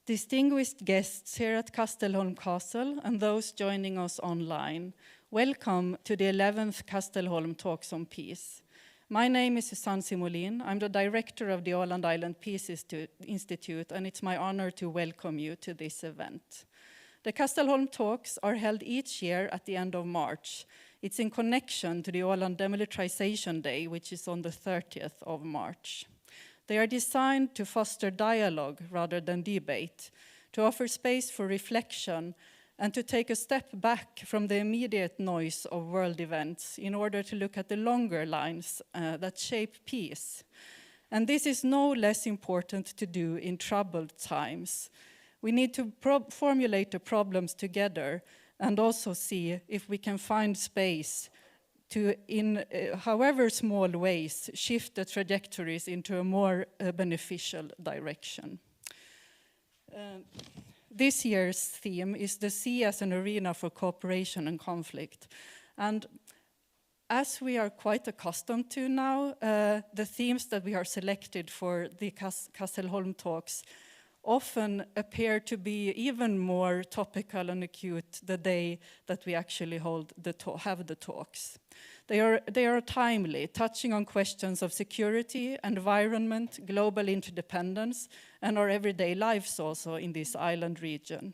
distinguished guests here at Kastelholm Castle and those joining us online, welcome to the 11th Kastelholm Talks on Peace. My name is Susanne Simolin. I'm the director of the Åland Island Peace Institute, and it's my honor to welcome you to this event. The Kastelholm Talks are held each year at the end of March. It's in connection to the Åland Demilitarization Day, which is on the 30th of March. They are designed to foster dialogue rather than debate, to offer space for reflection, and to take a step back from the immediate noise of world events in order to look at the longer lines that shape peace. And this is no less important to do in troubled times. We need to formulate the problems together and also see if we can find space to, in however small ways, shift the trajectories into a more beneficial direction. This year's theme is the sea as an arena for cooperation and conflict. And as we are quite accustomed to now, the themes that we are selected for the Kastelholm Talks often appear to be even more topical and acute the day that we actually have the talks. They are timely, touching on questions of security, environment, global interdependence, and our everyday lives also in this island region.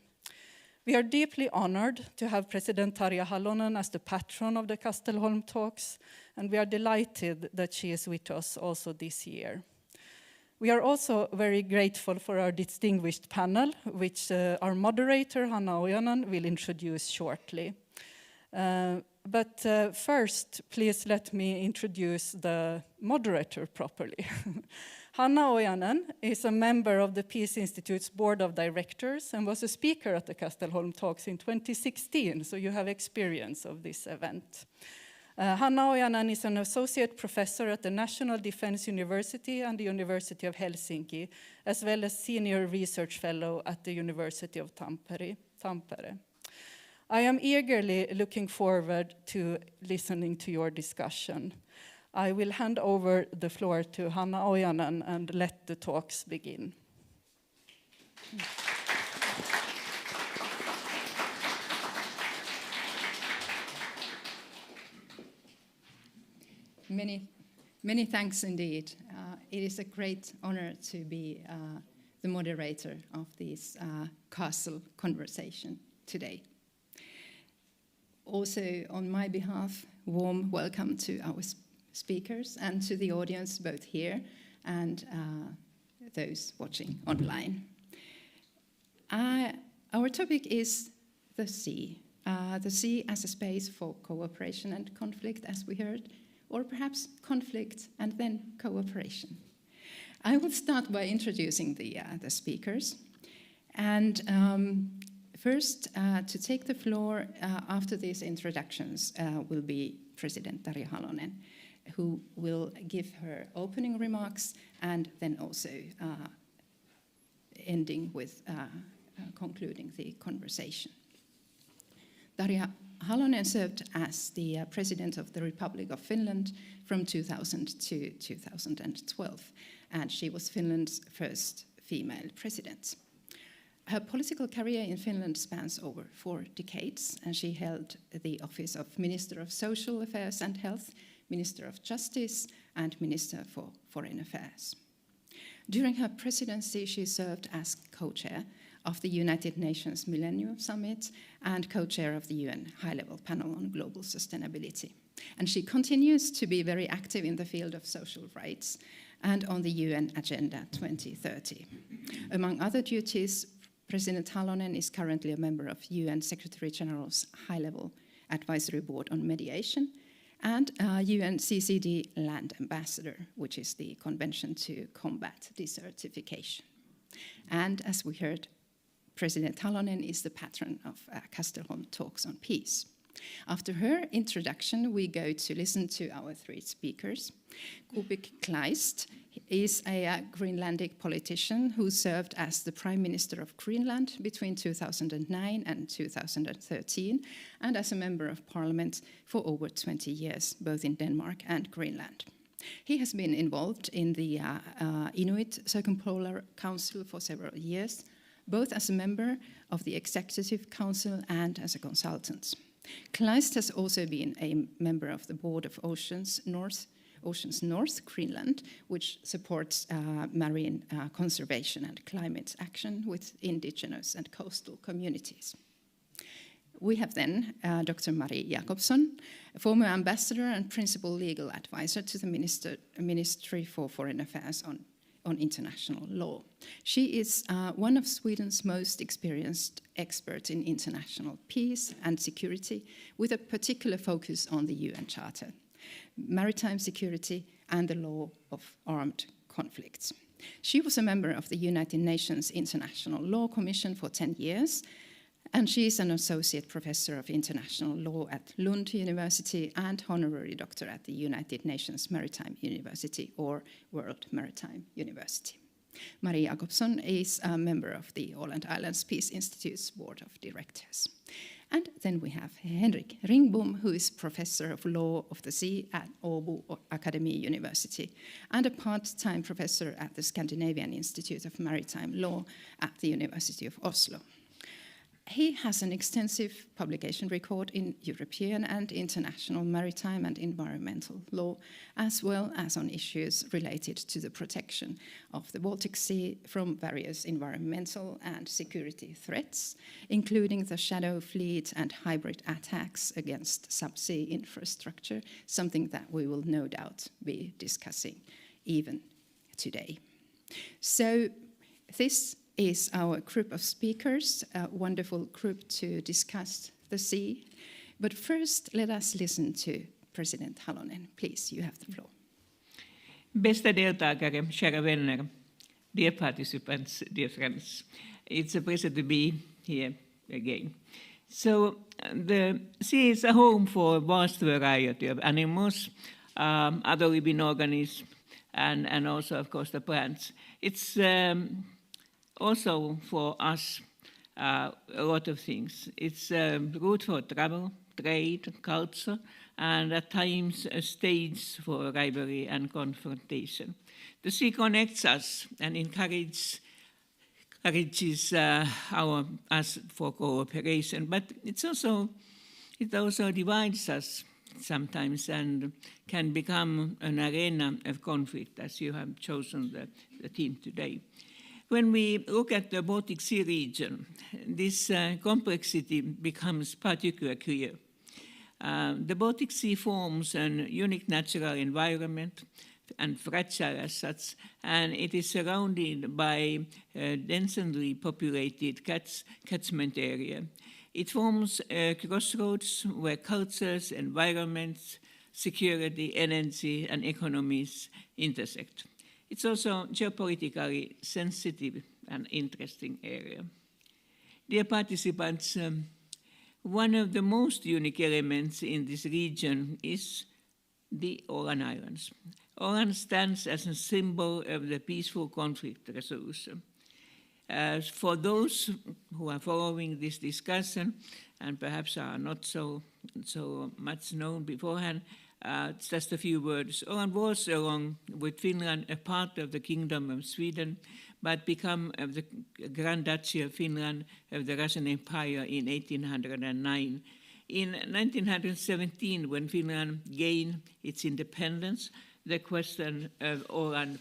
We are deeply honored to have President Tarja Halonen as the patron of the Kastelholm Talks, and we are delighted that she is with us also this year. We are also very grateful for our distinguished panel, which our moderator, Hanna Ojanen, will introduce shortly. But first, please let me introduce the moderator properly. Hanna Ojanen is a member of the Peace Institute's Board of Directors and was a speaker at the Kastelholm Talks in 2016, so you have experience of this event. Hanna Ojanen is an associate professor at the National Defense University and the University of Helsinki, as well as senior research fellow at the University of Tampere. I am eagerly looking forward to listening to your discussion. I will hand over the floor to Hanna Ojanen and let the talks begin. Many thanks indeed. It is a great honor to be the moderator of this castle conversation today. Also, on my behalf, warm welcome to our speakers and to the audience both here and those watching online. Our topic is the sea as a space for cooperation and conflict, as we heard, or perhaps conflict and then cooperation. I will start by introducing the speakers. And first, to take the floor after these introductions will be President Tarja Halonen, who will give her opening remarks and then also ending with concluding the conversation. Tarja Halonen served as the President of the Republic of Finland from 2000 to 2012, and she was Finland's first female president. Her political career in Finland spans over 4 decades, and she held the office of Minister of Social Affairs and Health, Minister of Justice, and Minister for Foreign Affairs. During her presidency, she served as co-chair of the United Nations Millennium Summit and co-chair of the UN High-Level Panel on Global Sustainability. And she continues to be very active in the field of social rights and on the UN Agenda 2030. Among other duties, President Halonen is currently a member of UN Secretary General's High-Level Advisory Board on Mediation and UN CCD Land Ambassador, which is the Convention to Combat Desertification. And as we heard, President Halonen is the patron of Kastelholm Talks on Peace. After her introduction, we go to listen to our 3 speakers. Kubik Kleist is a Greenlandic politician who served as the Prime Minister of Greenland between 2009 and 2013, and as a Member of Parliament for over 20 years, both in Denmark and Greenland. He has been involved in the Inuit Circumpolar Council for several years, both as a member of the Executive Council and as a consultant. Kleist has also been a member of the board of Oceans North Greenland, which supports marine conservation and climate action with indigenous and coastal communities. We have then Dr. Marie Jakobsson, former ambassador and principal legal advisor to the Ministry for Foreign Affairs on international law. She is one of Sweden's most experienced experts in international peace and security, with a particular focus on the UN Charter, maritime security, and the law of armed conflicts. She was a member of the United Nations International Law Commission for 10 years, and she is an associate professor of international law at Lund University and honorary doctor at the United Nations Maritime University, or World Maritime University. Marie Jakobsson is a member of the Ålands Peace Institute's board of directors. And then we have Henrik Ringbom, who is professor of law of the sea at Åbo Academy University and a part-time professor at the Scandinavian Institute of Maritime Law at the University of Oslo. He has an extensive publication record in European and international maritime and environmental law, as well as on issues related to the protection of the Baltic Sea from various environmental and security threats, including the shadow fleet and hybrid attacks against subsea infrastructure, something that we will no doubt be discussing even today. So this is our group of speakers, a wonderful group to discuss the sea. But first, let us listen to President Halonen. Please, you have the floor. Bästa deltagare, kära vänner, dear participants, dear friends. It's a pleasure to be here again. So the sea is a home for a vast variety of animals, other living organisms, and also, of course, the plants. It's also for us a lot of things. It's a route for travel, trade, culture, and at times a stage for rivalry and confrontation. The sea connects us and encourages us for cooperation, but it also divides us sometimes and can become an arena of conflict, as you have chosen the theme today. When we look at the Baltic Sea region, this complexity becomes particularly clear. The Baltic Sea forms a unique natural environment and fragile as such, and it is surrounded by a densely populated catchment area. It forms a crossroads where cultures, environments, security, energy, and economies intersect. It's also geopolitically sensitive and interesting area. Dear participants, one of the most unique elements in this region is the Åland Islands. Åland stands as a symbol of the peaceful conflict resolution. For those who are following this discussion and perhaps are not so much known beforehand, just a few words. Åland was, along with Finland, a part of the Kingdom of Sweden, but became of the Grand Duchy of Finland of the Russian Empire in 1809. In 1917, when Finland gained its independence, the question of Åland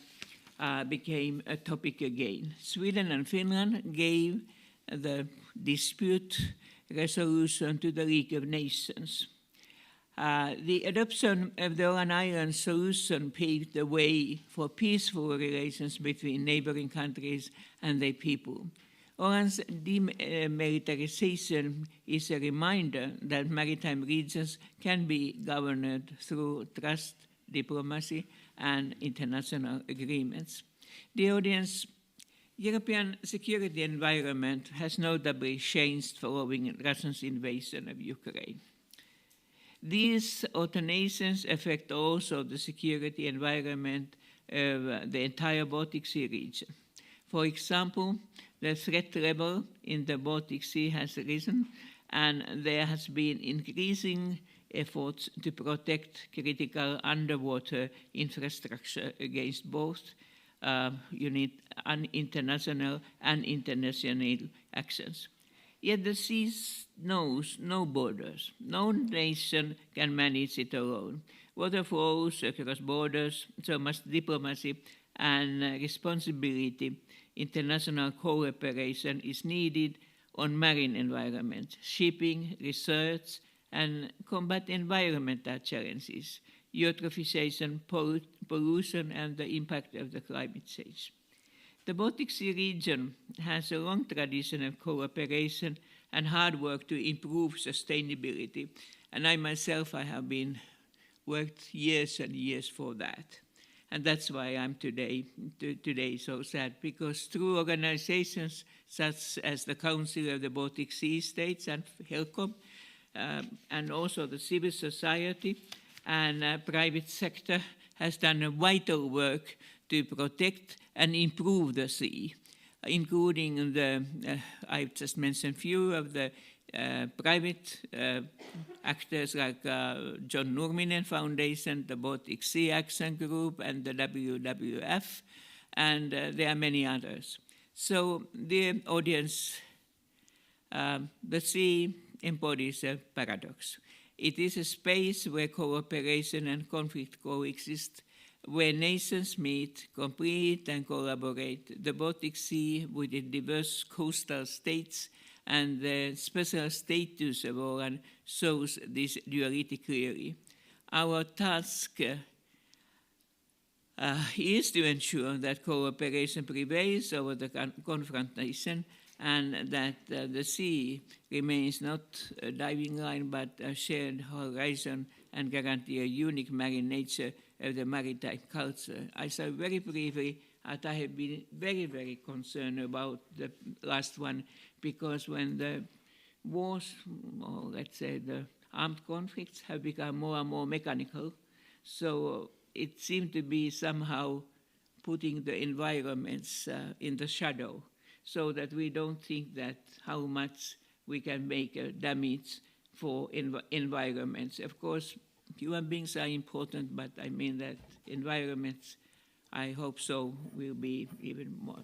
became a topic again. Sweden and Finland gave the dispute resolution to the League of Nations. The adoption of the Åland Islands solution paved the way for peaceful relations between neighboring countries and their people. Åland's demilitarization is a reminder that maritime regions can be governed through trust, diplomacy, and international agreements. The audience, European security environment has notably changed following Russia's invasion of Ukraine. These alternations affect also the security environment of the entire Baltic Sea region. For example, the threat level in the Baltic Sea has risen, and there has been increasing efforts to protect critical underwater infrastructure against both you need international and international actions. Yet the sea knows no borders. No nation can manage it alone. Water flows across borders, so must diplomacy and responsibility. International cooperation is needed on marine environment, shipping, research, and combat environmental challenges, eutrophisation, pollution, and the impact of the climate change. The Baltic Sea region has a long tradition of cooperation and hard work to improve sustainability. And I myself, I have been worked years and years for that. And that's why I'm today so sad, because through organizations such as the Council of the Baltic Sea States and HELCOM, and also the civil society and private sector has done a vital work to protect and improve the sea, including the, I've just mentioned few of the private actors like John Nurminen Foundation, the Baltic Sea Action Group, and the WWF, and there are many others. So, dear audience, the sea embodies a paradox. It is a space where cooperation and conflict coexist, where nations meet, compete, and collaborate. The Baltic Sea, with its diverse coastal states and the special status of Åland, shows this duality clearly. Our task is to ensure that cooperation prevails over the confrontation, and that the sea remains not a diving line but a shared horizon and guarantee a unique marine nature of the maritime culture. I saw very briefly that I have been very, very concerned about the last one, because when the wars, or let's say the armed conflicts, have become more and more mechanical, so it seemed to be somehow putting the environments in the shadow, so that we don't think that how much we can make damage for environments. Of course, human beings are important, but I mean that environments, I hope so, will be even more,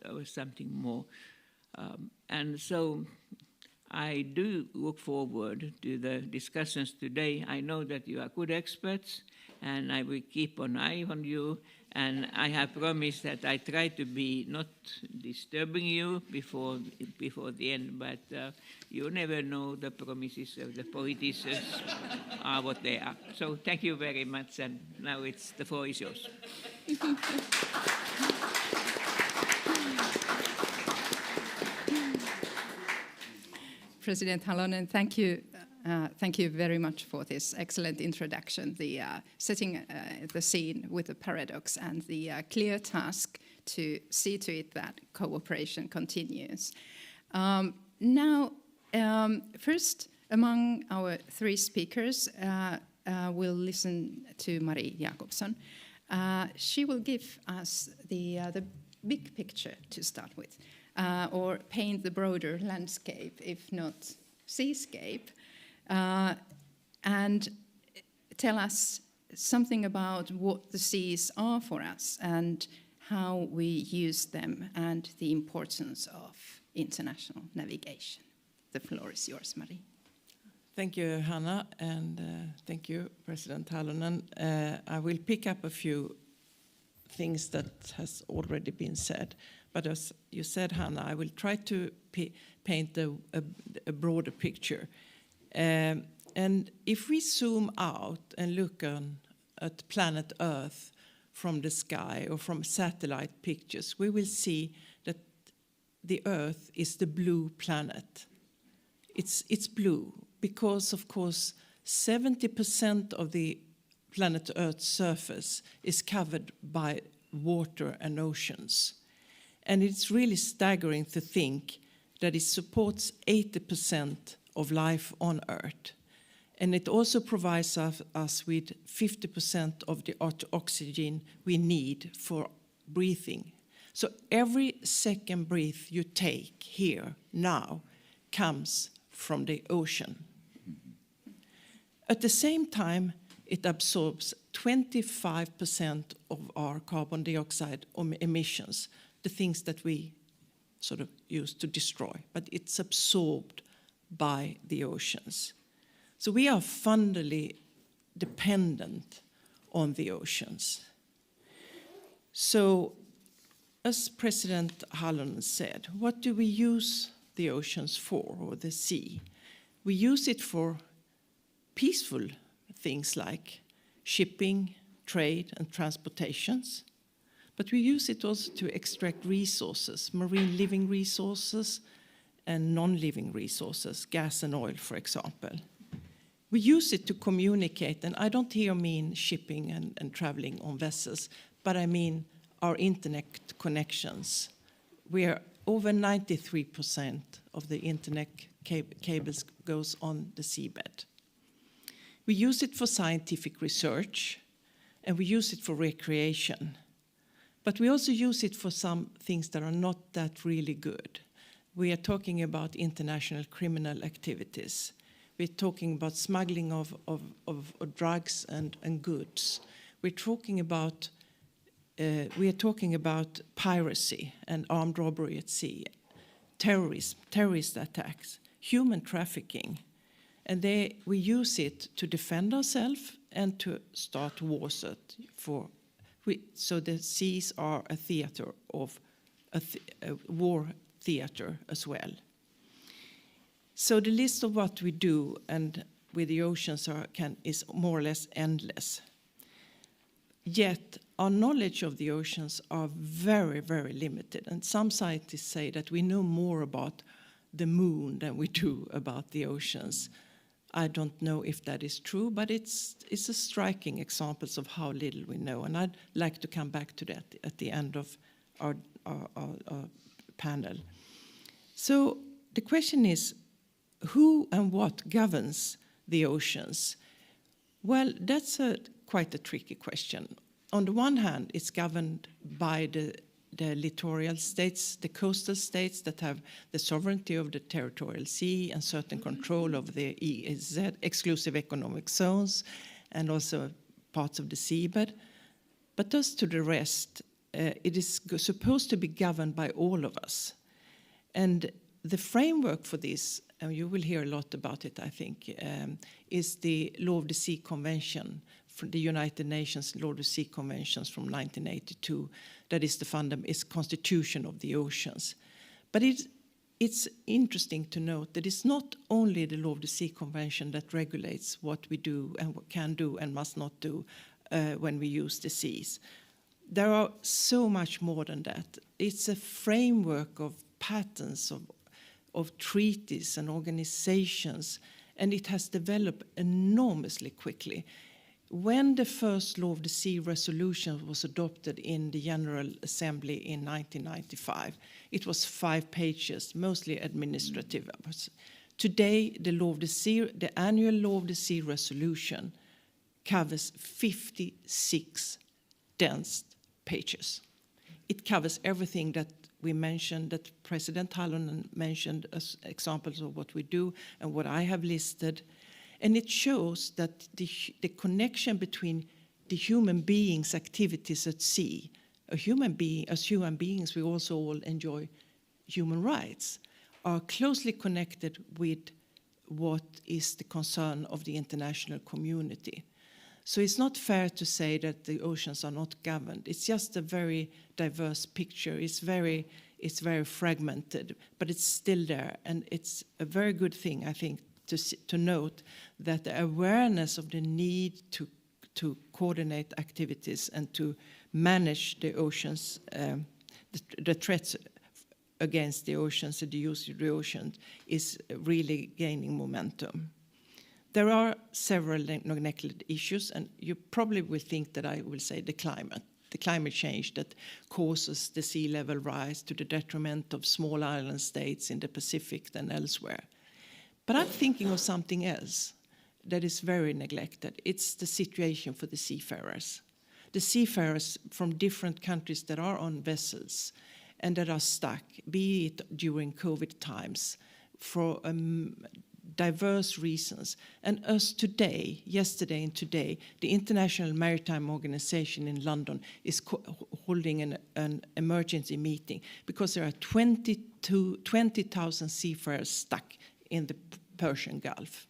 or something more. And so I do look forward to the discussions today. I know that you are good experts, and I will keep an eye on you. And I have promised that I try to be not disturbing you before the end, but you never know, the promises of the politicians are what they are. So thank you very much, and now the floor is yours. President Halonen, thank you. Thank you very much for this excellent introduction, the setting the scene with the paradox and the clear task to see to it that cooperation continues. Now, first among our three speakers, we'll listen to Marie Jakobsson. She will give us the big picture to start with, or paint the broader landscape, if not seascape. And tell us something about what the seas are for us and how we use them and the importance of international navigation. The floor is yours, Marie. Thank you, Hanna, and thank you, President Halonen. I will pick up a few things that has already been said, but as you said, Hanna, I will try to paint a broader picture. And if we zoom out and look at planet Earth from the sky or from satellite pictures, we will see that the Earth is the blue planet. It's blue because, of course, 70% of the planet Earth's surface is covered by water and oceans. And it's really staggering to think that it supports 80% of life on Earth. And it also provides us with 50% of the oxygen we need for breathing. So every second breath you take here now comes from the ocean. At the same time, it absorbs 25% of our carbon dioxide emissions, the things that we sort of use to destroy, but it's absorbed by the oceans. So we are fundamentally dependent on the oceans. So, as President Halonen said, what do we use the oceans for, or the sea? We use it for peaceful things like shipping, trade, and transportations. But we use it also to extract resources, marine living resources and non-living resources, gas and oil, for example. We use it to communicate, and I don't here mean shipping and traveling on vessels, but I mean our internet connections. We are over 93% of the internet cables goes on the seabed. We use it for scientific research, and we use it for recreation. But we also use it for some things that are not that really good. We are talking about international criminal activities. We're talking about smuggling of drugs and goods. We are talking about piracy and armed robbery at sea, terrorist attacks, human trafficking. And we use it to defend ourselves and to start wars. So the seas are a theater of a war theater as well. So the list of what we do and with the oceans is more or less endless. Yet our knowledge of the oceans are very, very limited. And some scientists say that we know more about the moon than we do about the oceans. I don't know if that is true, but it's a striking example of how little we know. And I'd like to come back to that at the end of our panel. So the question is, who and what governs the oceans? Well, that's quite a tricky question. On the one hand, it's governed by the littoral states, the coastal states that have the sovereignty of the territorial sea and certain control of the EEZ, exclusive economic zones, and also parts of the seabed. But as to the rest, it is supposed to be governed by all of us. And the framework for this, and you will hear a lot about it, I think, is the Law of the Sea Convention, from the United Nations Law of the Sea Conventions from 1982. That is the constitution of the oceans. But it's interesting to note that it's not only the Law of the Sea Convention that regulates what we do and what can do and must not do when we use the seas. There are so much more than that. It's a framework of patterns, of treaties and organizations, and it has developed enormously quickly. When the first Law of the Sea resolution was adopted in the General Assembly in 1995, it was 5 pages, mostly administrative. Today, the annual Law of the Sea resolution covers 56 dense pages. It covers everything that we mentioned, that President Halonen mentioned as examples of what we do and what I have listed. And it shows that the connection between the human beings' activities at sea, as human beings, we also all enjoy human rights, are closely connected with what is the concern of the international community. So it's not fair to say that the oceans are not governed. It's just a very diverse picture. It's very fragmented, but it's still there. And it's a very good thing, I think, to note that the awareness of the need to coordinate activities and to manage the oceans, the threats against the oceans and the use of the ocean is really gaining momentum. There are several neglected issues, and you probably will think that I will say the climate change that causes the sea level rise to the detriment of small island states in the Pacific and elsewhere. But I'm thinking of something else that is very neglected. It's the situation for the seafarers. The seafarers from different countries that are on vessels and that are stuck, be it during COVID times, for diverse reasons. And as today, yesterday and today, the International Maritime Organization in London is holding an emergency meeting because there are 20,000 seafarers stuck in the Persian Gulf.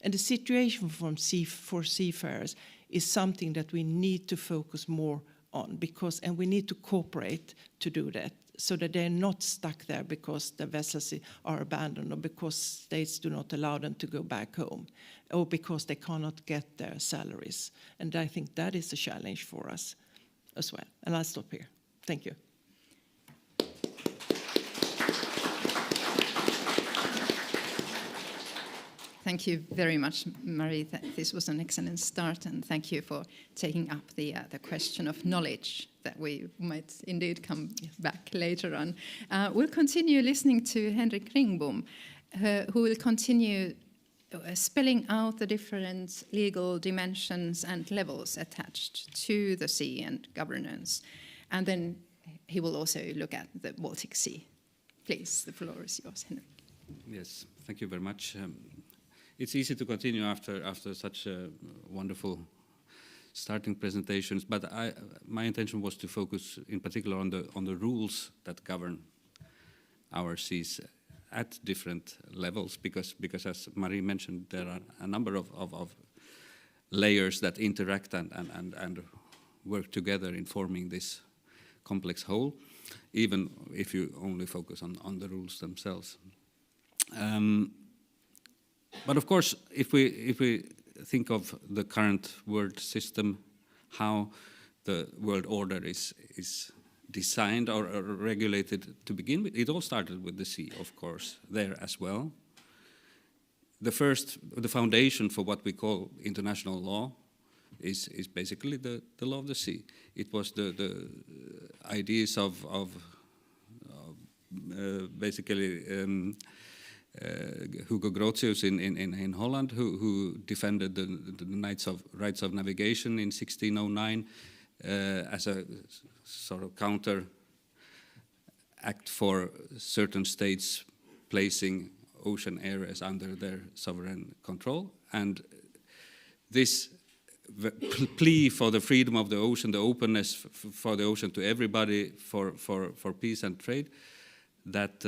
And the situation for seafarers is something that we need to focus more on, and we need to cooperate to do that, so that they're not stuck there because the vessels are abandoned, or because states do not allow them to go back home, or because they cannot get their salaries. And I think that is a challenge for us as well. And I'll stop here. Thank you. Thank you very much, Marie. This was an excellent start, and thank you for taking up the question of knowledge that we might indeed come back later on. We'll continue listening to Henrik Ringbom, who will continue spelling out the different legal dimensions and levels attached to the sea and governance. And then he will also look at the Baltic Sea. Please, the floor is yours, Henrik. Yes, thank you very much. It's easy to continue after such wonderful starting presentations, but my intention was to focus in particular on the rules that govern our seas at different levels, because as Marie mentioned, there are a number of layers that interact and work together in forming this complex whole, even if you only focus on the rules themselves. But of course, if we think of the current world system, how the world order is designed or regulated to begin with, it all started with the sea, of course, there as well. The foundation for what we call international law is basically the law of the sea. It was the ideas of basically Hugo Grotius in Holland, who defended the rights of navigation in 1609 as a sort of counter act for certain states placing ocean areas under their sovereign control. And this plea for the freedom of the ocean, the openness for the ocean to everybody, for peace and trade, that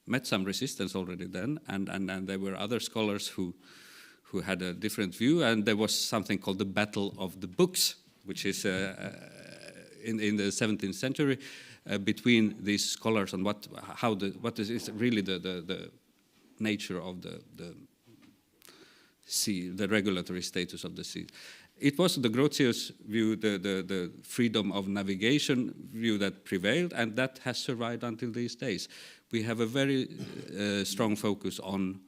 met some resistance already then, and there were other scholars who had a different view, and there was something called the Battle of the Books, which is in the 17th century between these scholars on what is really the nature of the sea, the regulatory status of the sea. It was the Grotius view, the freedom of navigation view that prevailed, and that has survived until these days. We have a very strong focus on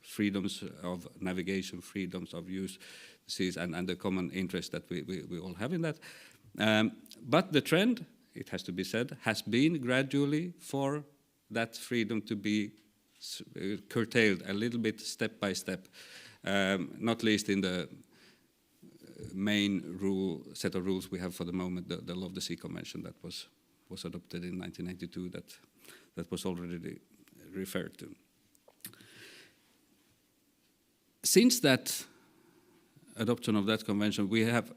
freedoms of navigation, freedoms of use seas, and the common interest that we all have in that. But the trend, it has to be said, has been gradually for that freedom to be curtailed a little bit step by step, not least in the main set of rules we have for the moment, the Law of the Sea Convention that was adopted in 1992 that was already referred to. Since that adoption of that convention, we have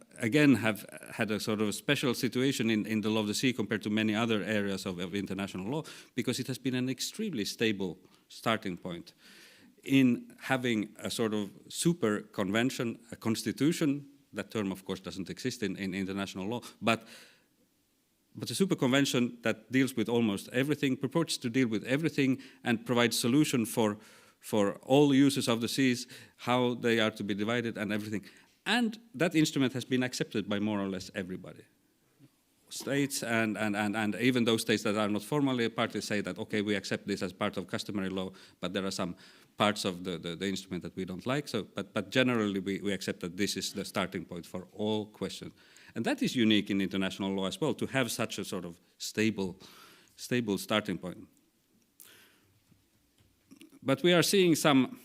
had a sort of special situation in the Law of the Sea compared to many other areas of international law, because it has been an extremely stable starting point in having a sort of super convention, a constitution. That term, of course, doesn't exist in international law, but a super convention that deals with almost everything, purports to deal with everything, and provides solution for all uses of the seas, how they are to be divided and everything. And that instrument has been accepted by more or less everybody. States and even those states that are not formally a party say that, okay, we accept this as part of customary law, but there are some parts of the instrument that we don't like. So, but generally we accept that this is the starting point for all questions. And that is unique in international law as well, to have such a sort of stable starting point. But we are seeing some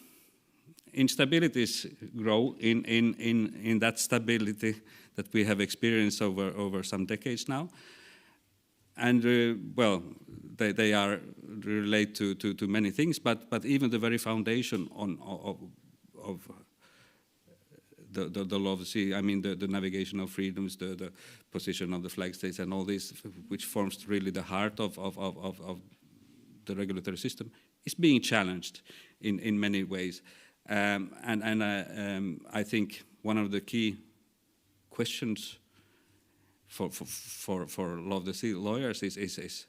instabilities grow in that stability that we have experienced over some decades now. And well, they are could relate to many things, but even the very foundation of the law of the sea, I mean the navigational freedoms, the position of the flag states and all this, which forms really the heart of the regulatory system, is being challenged in many ways. I think one of the key questions for law of the sea lawyers is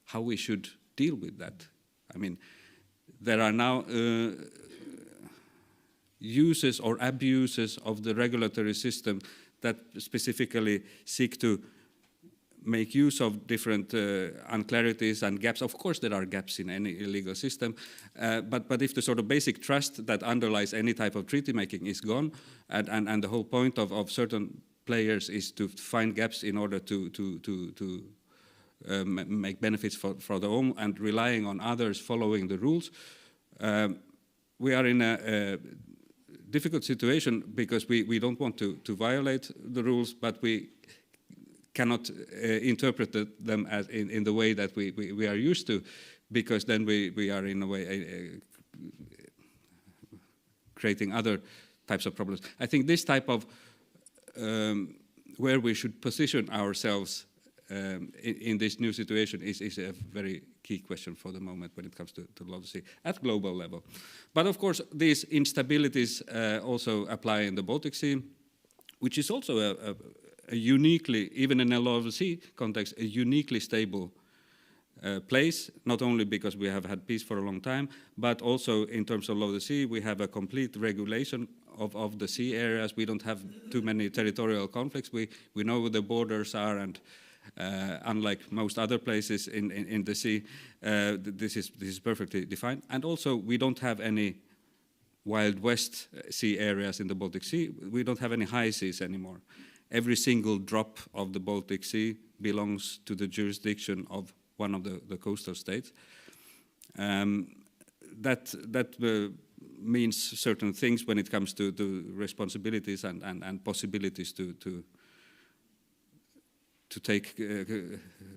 how we should deal with that. I mean, there are now uses or abuses of the regulatory system that specifically seek to make use of different unclarities and gaps. Of course, there are gaps in any legal system, but if the sort of basic trust that underlies any type of treaty making is gone, and the whole point of certain players is to find gaps in order to make benefits for their own and relying on others following the rules, we are in a difficult situation because we don't want to violate the rules, but we cannot interpret them as in the way that we are used to, because then we are in a way creating other types of problems. I think this type of where we should position ourselves in this new situation is a very key question for the moment when it comes to law of the sea at global level. But of course, these instabilities also apply in the Baltic Sea, which is also a uniquely, even in a law of the sea context, a uniquely stable place, not only because we have had peace for a long time, but also in terms of law of the sea, we have a complete regulation of the sea areas. We don't have too many territorial conflicts. We know where the borders are, and unlike most other places in the sea, this is perfectly defined. And also, we don't have any Wild West sea areas in the Baltic Sea. We don't have any high seas anymore. Every single drop of the Baltic Sea belongs to the jurisdiction of one of the coastal states. That means certain things when it comes to responsibilities and possibilities to take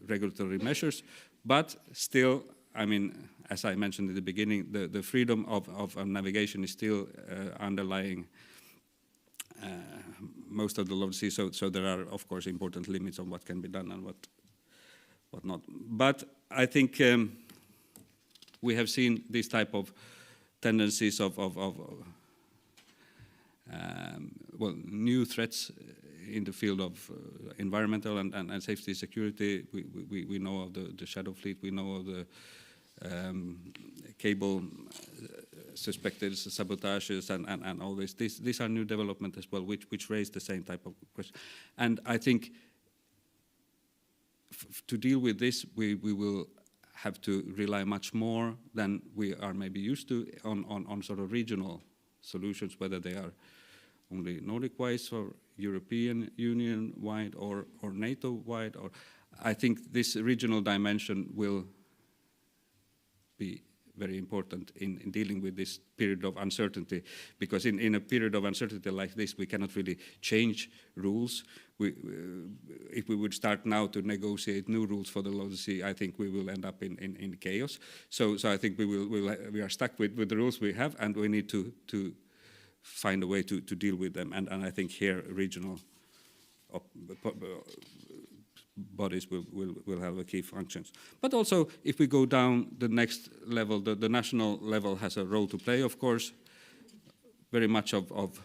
regulatory measures, but still, I mean, as I mentioned in the beginning, the freedom of navigation is still underlying most of the law of the sea. So there are, of course, important limits on what can be done and what not. But I think we have seen this type of tendencies of new threats in the field of environmental and safety security. We know of the shadow fleet, we know of the cable suspected sabotages and all this. These are new developments as well, which raise the same type of question. And I think to deal with this, we will have to rely much more than we are maybe used to on sort of regional solutions, whether they are only Nordic-wise or European Union-wide or NATO-wide. Or I think this regional dimension will be very important in dealing with this period of uncertainty, because in a period of uncertainty like this, we cannot really change rules. If we would start now to negotiate new rules for the law of the sea, I think we will end up in chaos. So I think we are stuck with the rules we have, and we need to find a way to deal with them. And I think here regional bodies will have a key functions. But also, if we go down the next level, the national level has a role to play, of course, very much of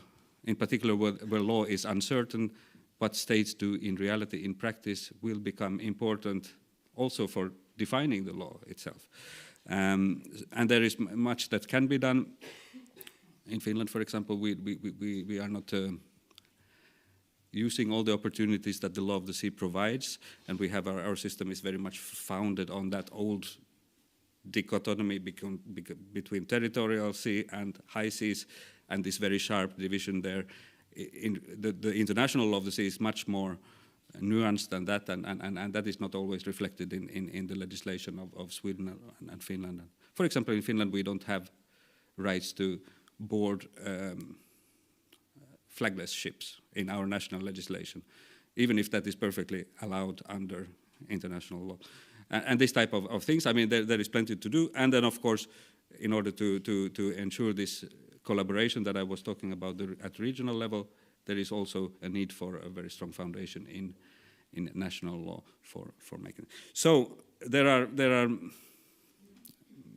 in particular where law is uncertain, what states do in reality, in practice, will become important also for defining the law itself. And there is much that can be done. In Finland, for example, we are not using all the opportunities that the law of the sea provides, and we have our system is very much founded on that old dichotomy between territorial sea and high seas, and this very sharp division there. The international law of the sea is much more nuanced than that, and that is not always reflected in the legislation of Sweden and Finland. For example, in Finland, we don't have rights to board flagless ships in our national legislation, even if that is perfectly allowed under international law. and this type of things. I mean, there is plenty to do. And then, of course, in order to ensure this collaboration that I was talking about at regional level, there is also a need for a very strong foundation in national law for making it. So there are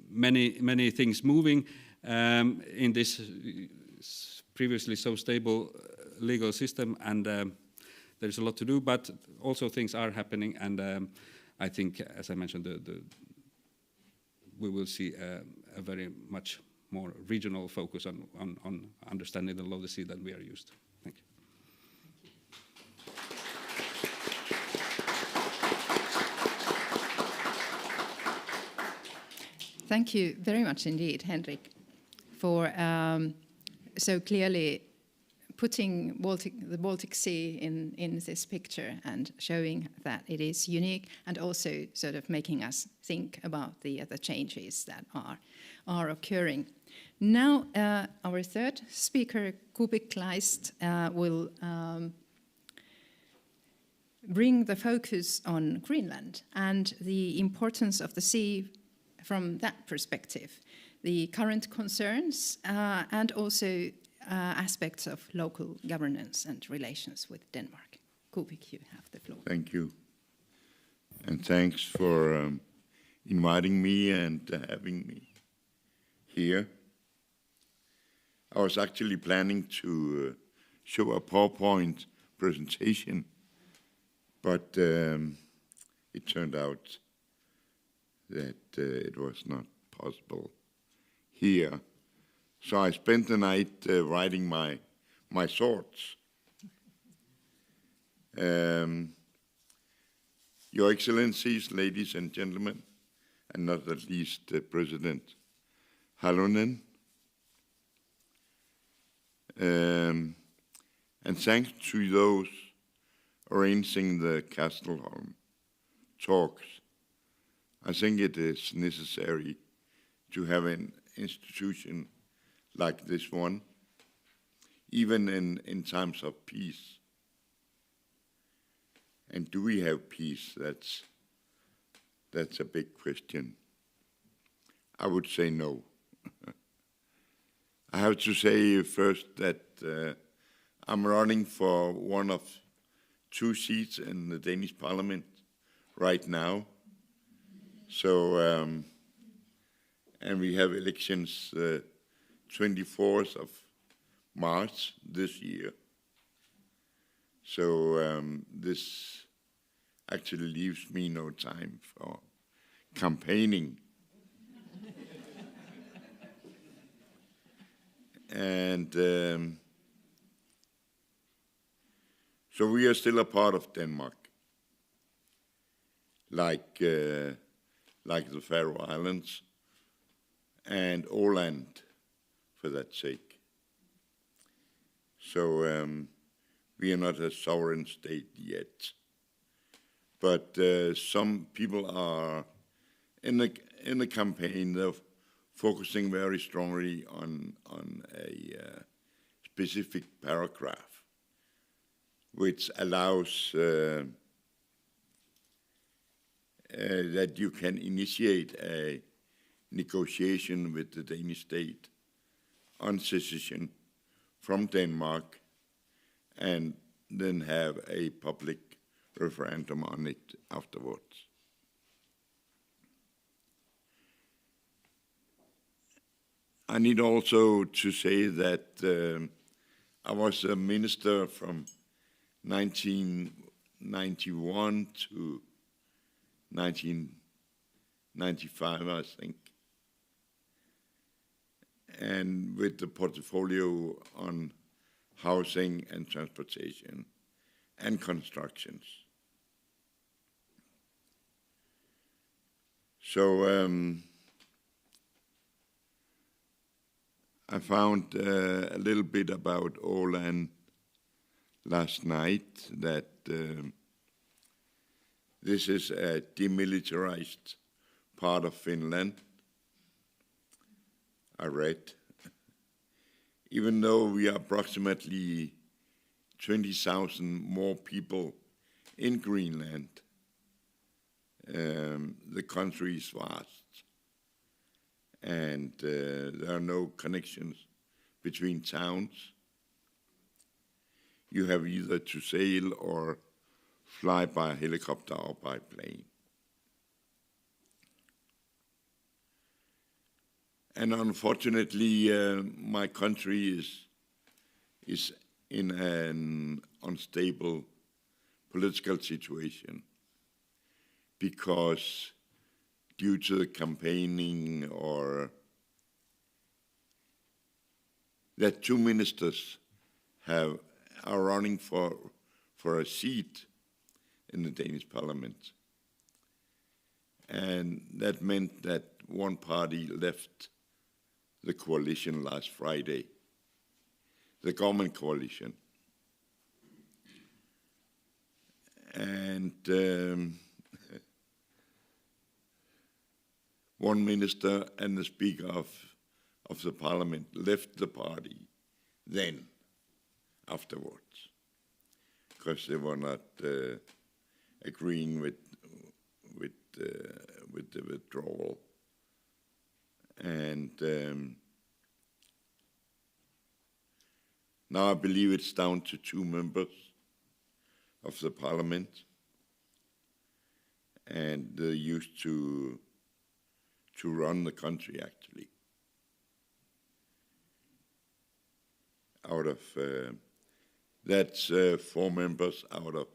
many things moving in this previously so stable legal system, and there's a lot to do, but also things are happening, and I think, as I mentioned, we will see a very much more regional focus on understanding the law of the sea than we are used to. Thank you. Thank you very much indeed, Henrik, for so clearly putting the Baltic Sea in this picture and showing that it is unique, and also sort of making us think about the changes that are occurring. Now, our third speaker, Kubik Kleist, will bring the focus on Greenland and the importance of the sea from that perspective, the current concerns, and also aspects of local governance and relations with Denmark. Kubik, you have the floor. Thank you. And thanks for inviting me and having me here. I was actually planning to show a PowerPoint presentation, but it turned out that it was not possible here. So I spent the night writing my thoughts. Your Excellencies, ladies and gentlemen, and not at least President Halonen, and thanks to those arranging the Kastelholm talks. I think it is necessary to have an institution like this one, even in times of peace. And do we have peace? That's a big question. I would say no. I have to say first that I'm running for one of 2 seats in the Danish Parliament right now. So, and we have elections 24th of March this year. So this actually leaves me no time for campaigning. And so we are still a part of Denmark, like the Faroe Islands and Ålands, for that sake. So we are not a sovereign state yet, but some people are in the campaign. They're focusing very strongly on a specific paragraph, which allows that you can initiate a negotiation with the Danish state on secession from Denmark, and then have a public referendum on it afterwards. I need also to say that I was a minister from 1991 to 1995, I think, and with the portfolio on housing and transportation and constructions. So I found a little bit about Åland last night, that this is a demilitarized part of Finland. I read. Even though we are approximately 20,000 more people in Greenland, the country is vast, and there are no connections between towns. You have either to sail or fly by helicopter or by plane. And unfortunately, my country is in an unstable political situation because due to the campaigning or that two ministers are running for a seat in the Danish parliament. And that meant that one party left the coalition last Friday, the government coalition. And one minister and the speaker of the parliament left the party then, afterwards, because they were not agreeing with the withdrawal. And now I believe it's down to 2 members of the parliament, and they used to run the country actually. Out of that's 4 members out of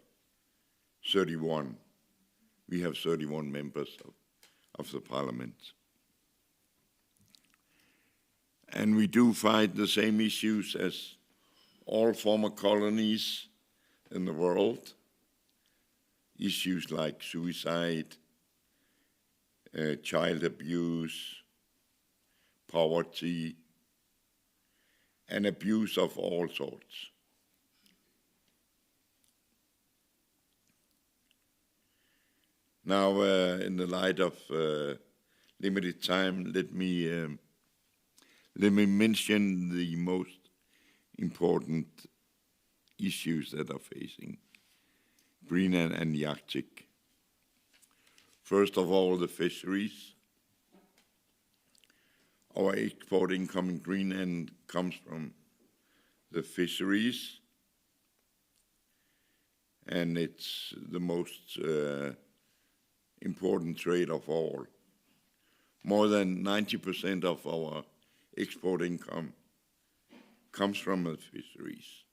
31. We have 31 members of the parliament. And we do fight the same issues as all former colonies in the world. Issues like suicide, child abuse, poverty, and abuse of all sorts. Now, in the light of limited time, let me mention the most important issues that are facing Greenland and the Arctic. First of all, the fisheries. Our export income in Greenland comes from the fisheries, and it's the most important trade of all. More than 90% of our export income comes from the fisheries,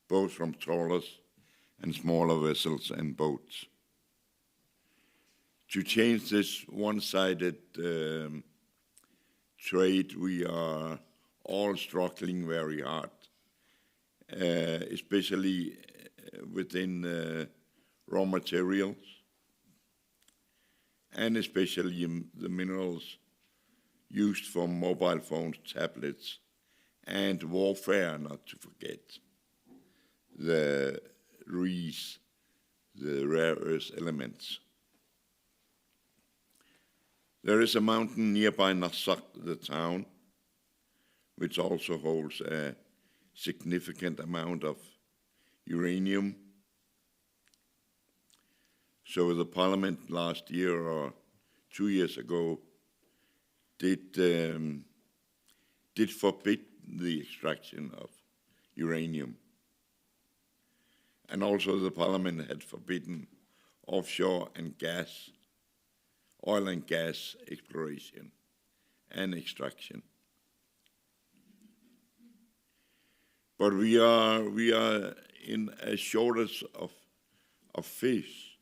both from trawlers and smaller vessels and boats. To change this one-sided trade, we are all struggling very hard, especially within raw materials, and especially the minerals used for mobile phones, tablets, and warfare, not to forget. The REEs, the rare earth elements. There is a mountain nearby Narsaq, the town, which also holds a significant amount of uranium. So the parliament last year or 2 years ago did forbid the extraction of uranium. And also the parliament had forbidden offshore and gas, oil and gas exploration and extraction. But we are in a shortage of fish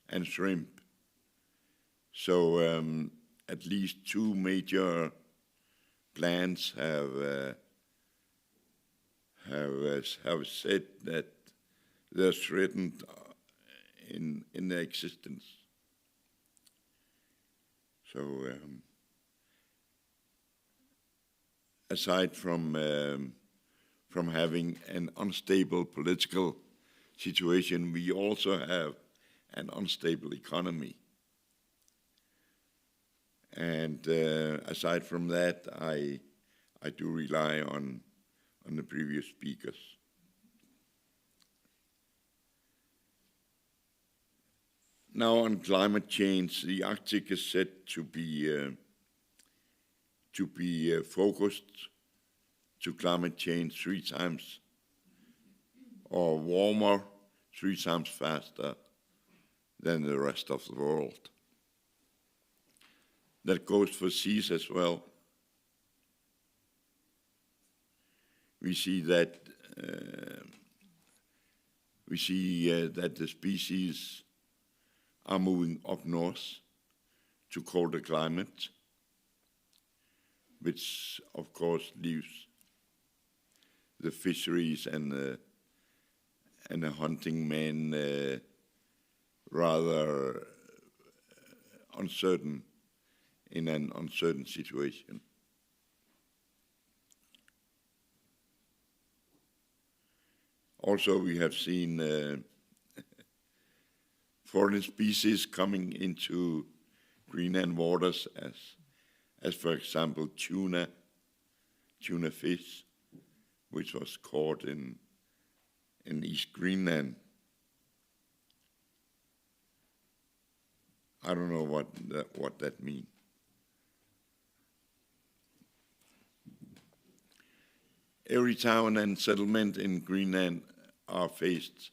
and shrimp. So at least 2 major plants have said that they're threatened in their existence. So aside from having an unstable political situation, we also have an unstable economy. And aside from that, I do rely on the previous speakers. now on climate change, the Arctic is said to be focused to climate change 3 times or warmer 3 times faster than the rest of the world. That goes for seas as well. We see that the species are moving up north to colder climate, which of course leaves the fisheries and the hunting men rather uncertain, in an uncertain situation. Also, we have seen foreign species coming into Greenland waters, as for example tuna fish, which was caught in East Greenland. I don't know what that means. Every town and settlement in Greenland are faced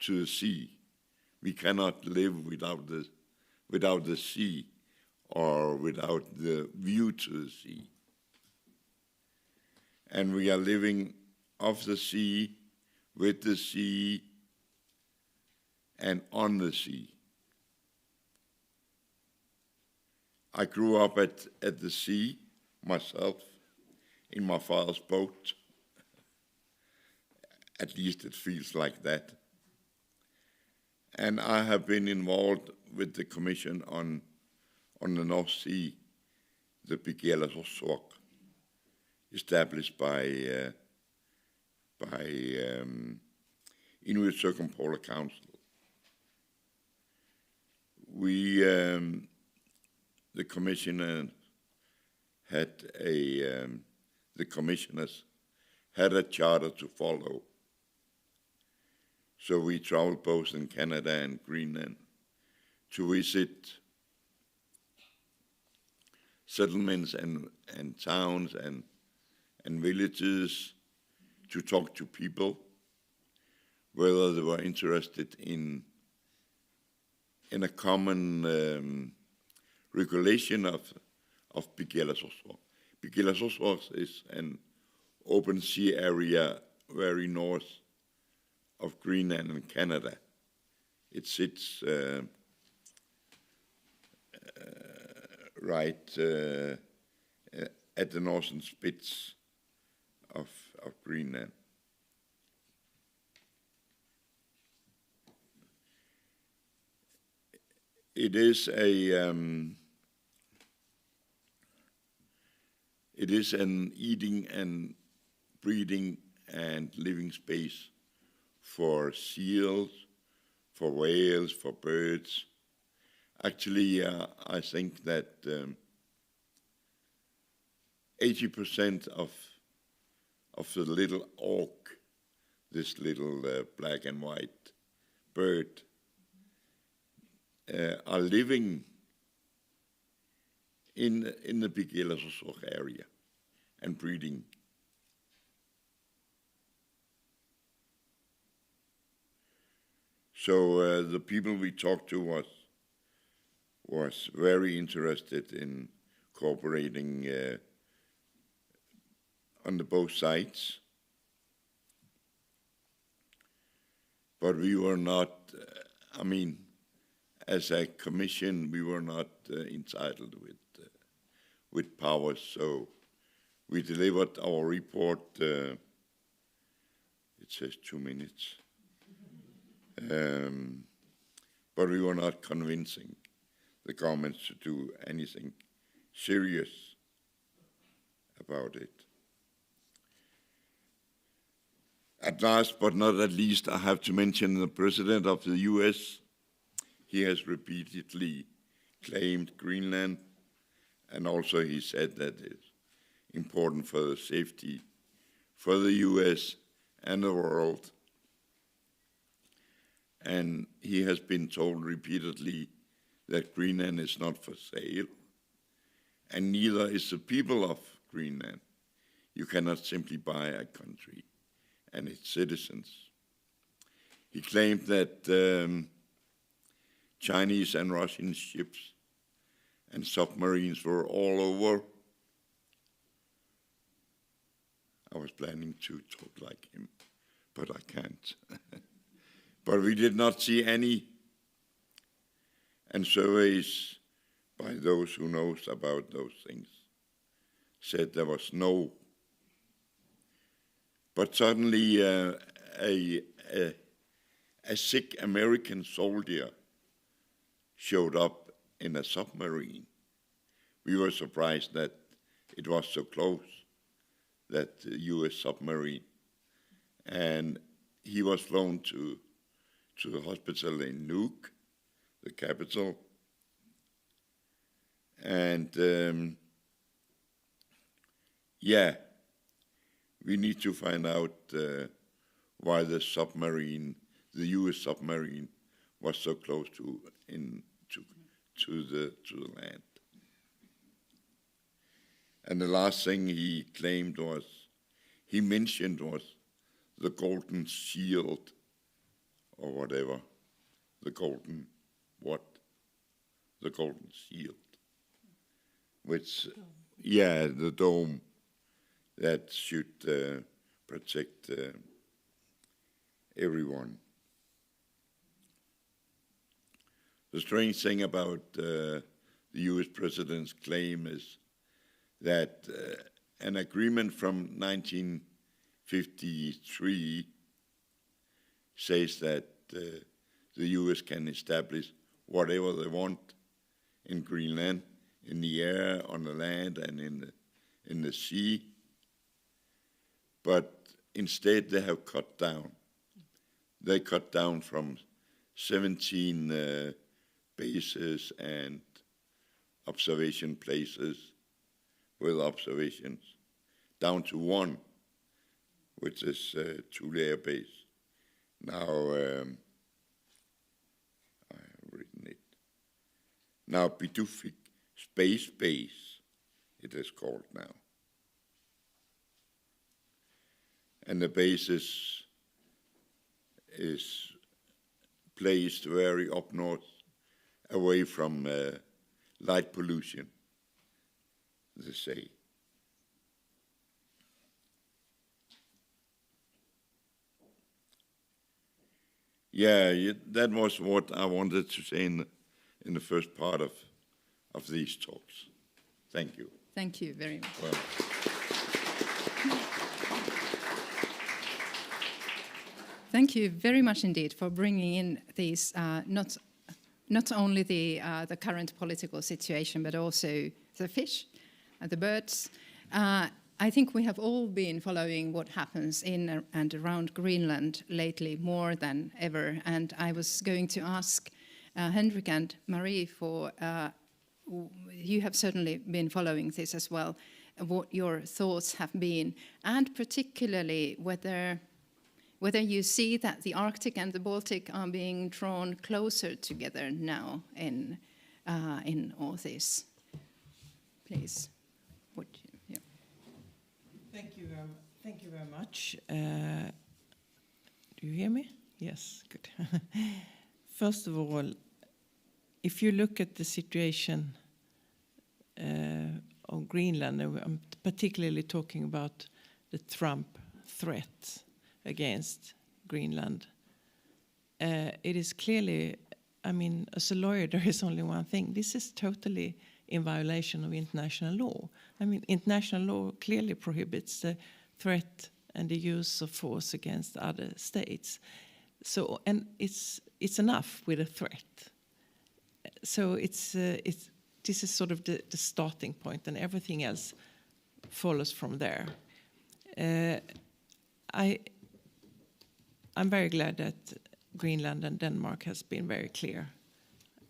to the sea. We cannot live without the sea or without the view to the sea. And we are living off the sea, with the sea, and on the sea. I grew up at the sea myself, in my father's boat. At least it feels like that. And I have been involved with the Commission on the North Sea, the Byggelas, established by Inuit Circumpolar Council. We, the commissioners had a charter to follow. So we traveled both in Canada and Greenland to visit settlements and towns and villages, to talk to people, whether they were interested in a common regulation of Byggelas. Byggelas is an open sea area very north of Greenland and Canada. It sits right at the northern spits of Greenland. It is an eating and breeding and living space for seals, for whales, for birds. Actually, I think that 80% of the little auk, this little black and white bird, are living in the Byggelas area and breeding. So the people we talked to was very interested in cooperating on the both sides. But we were not, as a commission, we were not entitled with powers. So we delivered our report, it says 2 minutes. But we were not convincing the governments to do anything serious about it. At last, but not at least, I have to mention the President of the US. He has repeatedly claimed Greenland, and also he said that it's important for the safety for the US and the world and he has been told repeatedly that Greenland is not for sale, and neither is the people of Greenland. You cannot simply buy a country and its citizens. He claimed that Chinese and Russian ships and submarines were all over. I was planning to talk like him, but I can't. But we did not see any, and surveys by those who knows about those things said there was no. But suddenly a sick American soldier showed up in a submarine. We were surprised that it was so close, that US submarine. And he was flown to the hospital in Nuuk, the capital. And we need to find out why the submarine, the US submarine, was so close to the land. And the last thing he mentioned was the golden shield, or whatever, the golden shield, which, the dome that should protect everyone. The strange thing about the US president's claim is that an agreement from 1953 says that the US can establish whatever they want in Greenland, in the air, on the land, and in the sea. But instead they have cut down. They cut down from 17 bases and observation places with observations, down to one, which is Thule Air Base. Now, I have written it. Now, Pituffik Space Base, it is called now. And the base is placed very up north, away from light pollution, they say. That was what I wanted to say in the first part of these talks. Thank you. Thank you very much. Well, Thank you very much indeed for bringing in these not only the current political situation, but also the fish, the birds. I think we have all been following what happens in and around Greenland lately more than ever. And I was going to ask Henrik and Marie for, you have certainly been following this as well, what your thoughts have been, and particularly whether you see that the Arctic and the Baltic are being drawn closer together now in all this. Please. Thank you very much. Do you hear me? Yes, good. First of all, if you look at the situation of Greenland, I'm particularly talking about the Trump threat against Greenland. It is clearly, I mean, as a lawyer, there is only one thing. This is totally in violation of international law. I mean, international law clearly prohibits the threat and the use of force against other states. So, and it's enough with a threat. So this is sort of the starting point, and everything else follows from there. I'm very glad that Greenland and Denmark has been very clear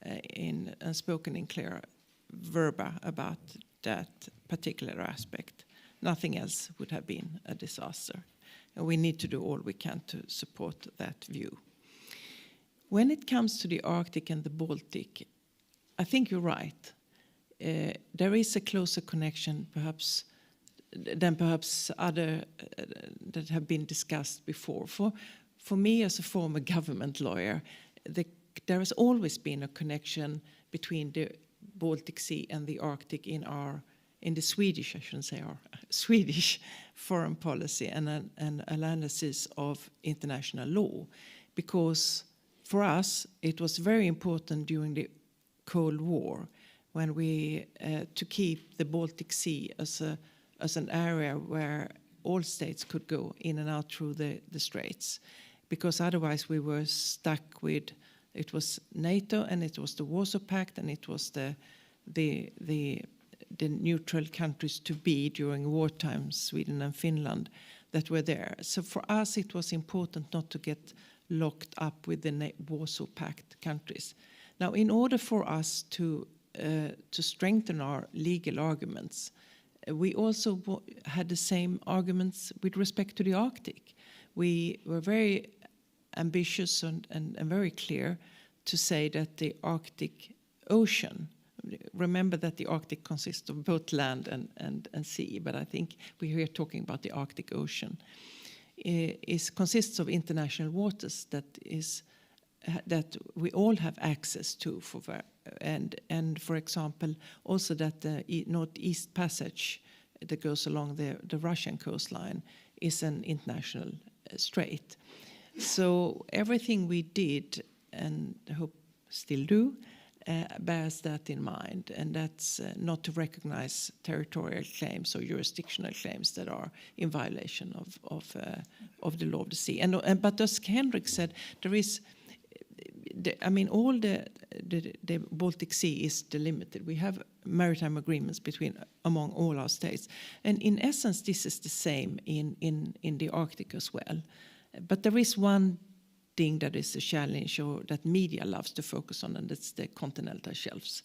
and spoken in clear verba about that particular aspect. Nothing else would have been a disaster. And we need to do all we can to support that view. when it comes to the Arctic and the Baltic, I think you're right. There is a closer connection perhaps than perhaps other that have been discussed before. For me as a former government lawyer, there has always been a connection between the Baltic Sea and the Arctic in the Swedish, I shouldn't say our, Swedish foreign policy and an analysis of international law. Because for us, it was very important during the Cold War when we to keep the Baltic Sea as an area where all states could go in and out through the straits, because otherwise we were stuck with, it was NATO and it was the Warsaw Pact and it was the neutral countries to be during wartime, Sweden and Finland, that were there. So for us it was important not to get locked up with the Warsaw Pact countries. Now, in order for us to strengthen our legal arguments, we also had the same arguments with respect to the Arctic. We were very ambitious and very clear to say that the Arctic Ocean, remember that the Arctic consists of both land and sea, but I think we're here talking about the Arctic Ocean, consists of international waters that we all have access to, and for example, also that the Northeast Passage that goes along the Russian coastline is an international strait. So everything we did, and I hope still do, bears that in mind, and that's not to recognize territorial claims or jurisdictional claims that are in violation of the law of the sea. But as Henrik said, there is, all the Baltic Sea is delimited. We have maritime agreements among all our states, and in essence, this is the same in the Arctic as well. But there is one thing that is a challenge, or that media loves to focus on, and that's the continental shelves.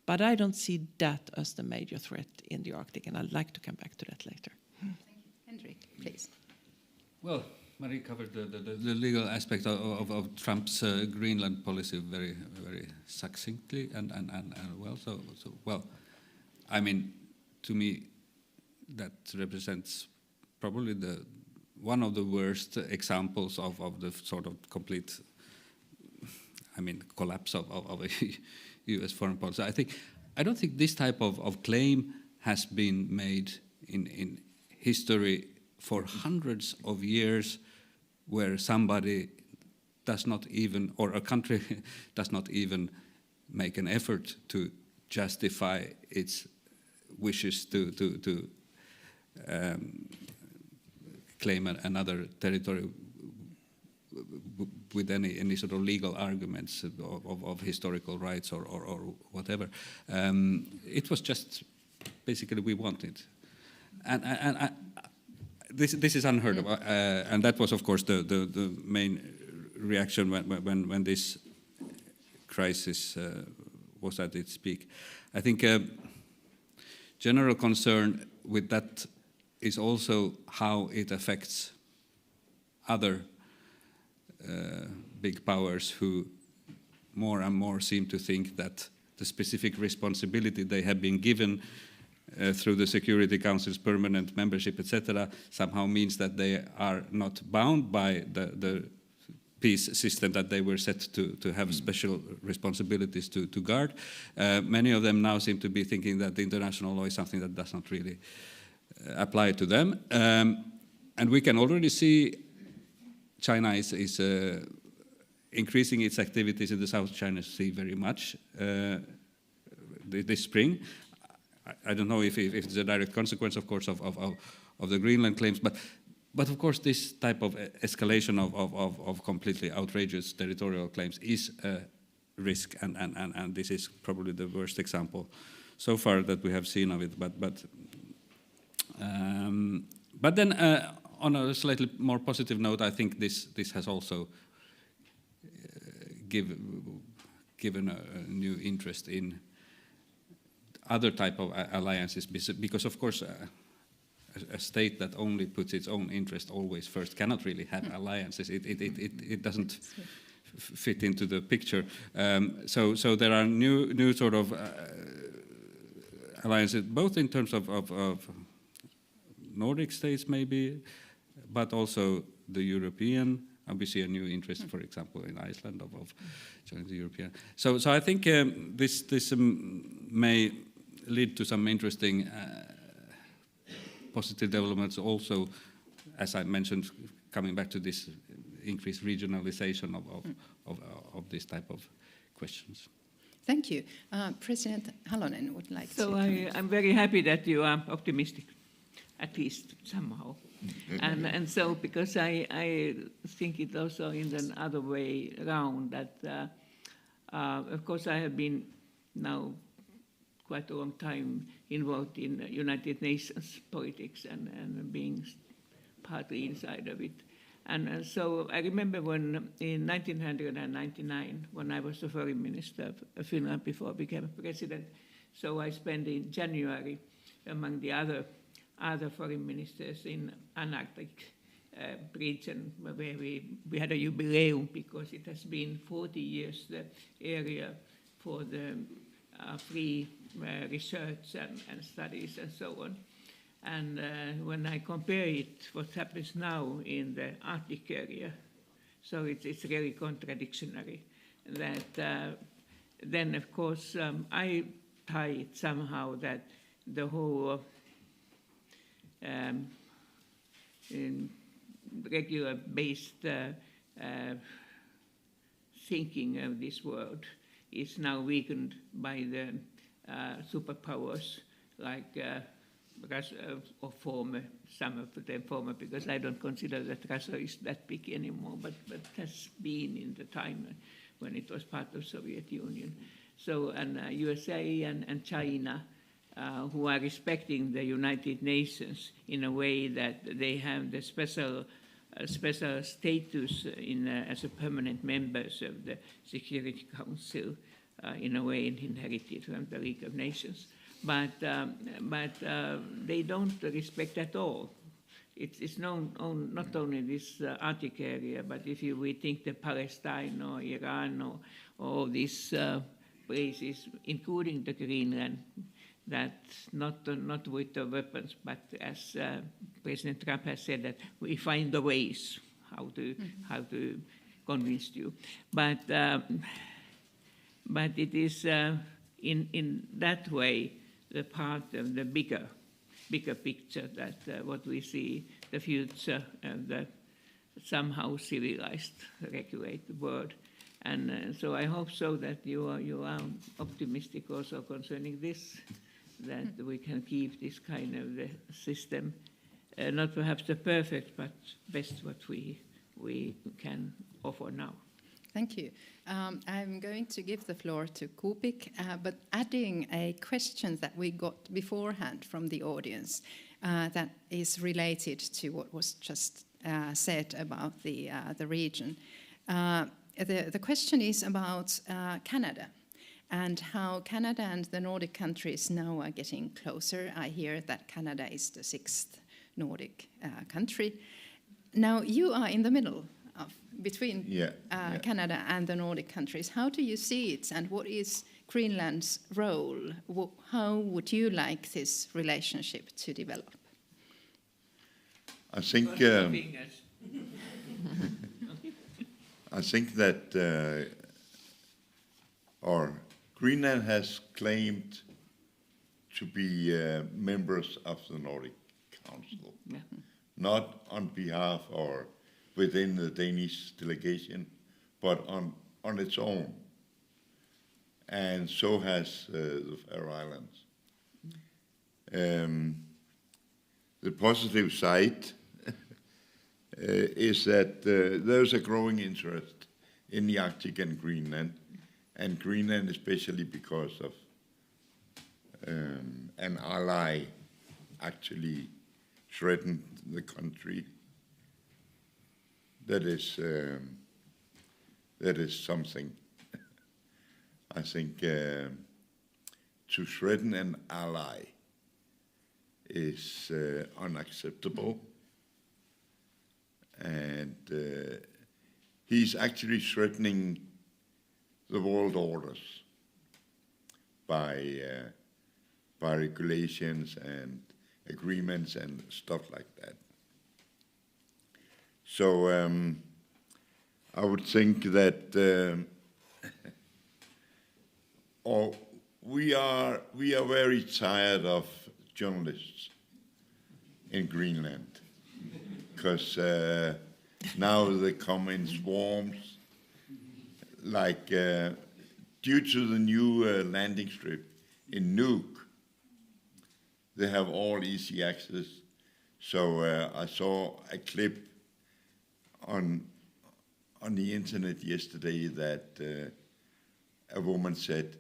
But I don't see that as the major threat in the Arctic, and I'd like to come back to that later. Thank you. Henrik, please. Well, Marie covered the legal aspect of Trump's Greenland policy very, very succinctly and well. So well, I mean, to me, that represents probably one of the worst examples of the sort of complete, collapse of a U.S. foreign policy. I don't think this type of claim has been made in history for hundreds of years, where somebody does not even, or a country does not even make an effort to justify its wishes to claim another territory with any sort of legal arguments of historical rights or whatever. It was just basically we want it, and this is unheard of, and that was of course the main reaction when this crisis was at its peak. I think general concern with that is also how it affects other big powers who more and more seem to think that the specific responsibility they have been given through the Security Council's permanent membership, etc., somehow means that they are not bound by the peace system that they were set to have special responsibilities to guard. Many of them now seem to be thinking that the international law is something that does not really apply to them. And we can already see China is increasing its activities in the South China Sea very much this spring. I don't know if it's a direct consequence, of course, of the Greenland claims, but of course this type of escalation of completely outrageous territorial claims is a risk, and this is probably the worst example so far that we have seen of it. But then on a slightly more positive note, I think this has also given a new interest in other type of alliances, because of course a state that only puts its own interest always first cannot really have alliances. It doesn't fit into the picture. So there are new sort of alliances, both in terms of Nordic states maybe, but also the European. And we see a new interest, for example, in Iceland of joining the European. So I think this may lead to some interesting positive developments also, as I mentioned, coming back to this increased regionalization of this type of questions. Thank you. President Halonen would like to So comment. I'm very happy that you are optimistic, at least somehow. And so, because I think it also in the other way around, that of course I have been now quite a long time involved in United Nations politics and being partly inside of it. And so I remember when in 1999, when I was the foreign minister of Finland before I became president, so I spent in January among the other foreign ministers in Antarctic region, where we had a jubileum because it has been 40 years the area for the free research and studies and so on. And when I compare it, what happens now in the Arctic area, so it's really contradictory. That then, of course, I tie it somehow that the whole regular-based thinking of this world is now weakened by the superpowers like Russia, or some of them former, because I don't consider that Russia is that big anymore, but has been in the time when it was part of Soviet Union. So, and USA and China, who are respecting the United Nations in a way that they have the special status as a permanent members of the Security Council, in a way inherited from the League of Nations. But they don't respect at all. It's known not only this Arctic area, but if we think the Palestine or Iran or all these places, including the Greenland, that not with the weapons, but as President Trump has said, that we find the ways how to convince you. But it is in that way the part of the bigger picture that what we see the future of the somehow civilized, regulated world. And so I hope so that you are optimistic also concerning this, that we can keep this kind of the system, not perhaps the perfect, but best what we can offer now. Thank you. I'm going to give the floor to Kupik, but adding a question that we got beforehand from the audience that is related to what was just said about the region. The question is about Canada and how Canada and the Nordic countries now are getting closer. I hear that Canada is the 6th Nordic country. Now you are in the middle between Canada and the Nordic countries. How do you see it, and what is Greenland's role? How would you like this relationship to develop? I think I think that Greenland has claimed to be members of the Nordic Council, not on behalf or within the Danish delegation, but on its own. And so has the Faroe Islands. The positive side is that there's a growing interest in the Arctic and Greenland especially because of an ally actually threatened the country. That is something. I think to threaten an ally is unacceptable, and he's actually threatening the world orders by regulations and agreements and stuff like that. So I would think that we are very tired of journalists in Greenland, because now they come in swarms. Like due to the new landing strip in Nuuk, they have all easy access. So I saw a clip on the internet yesterday that a woman said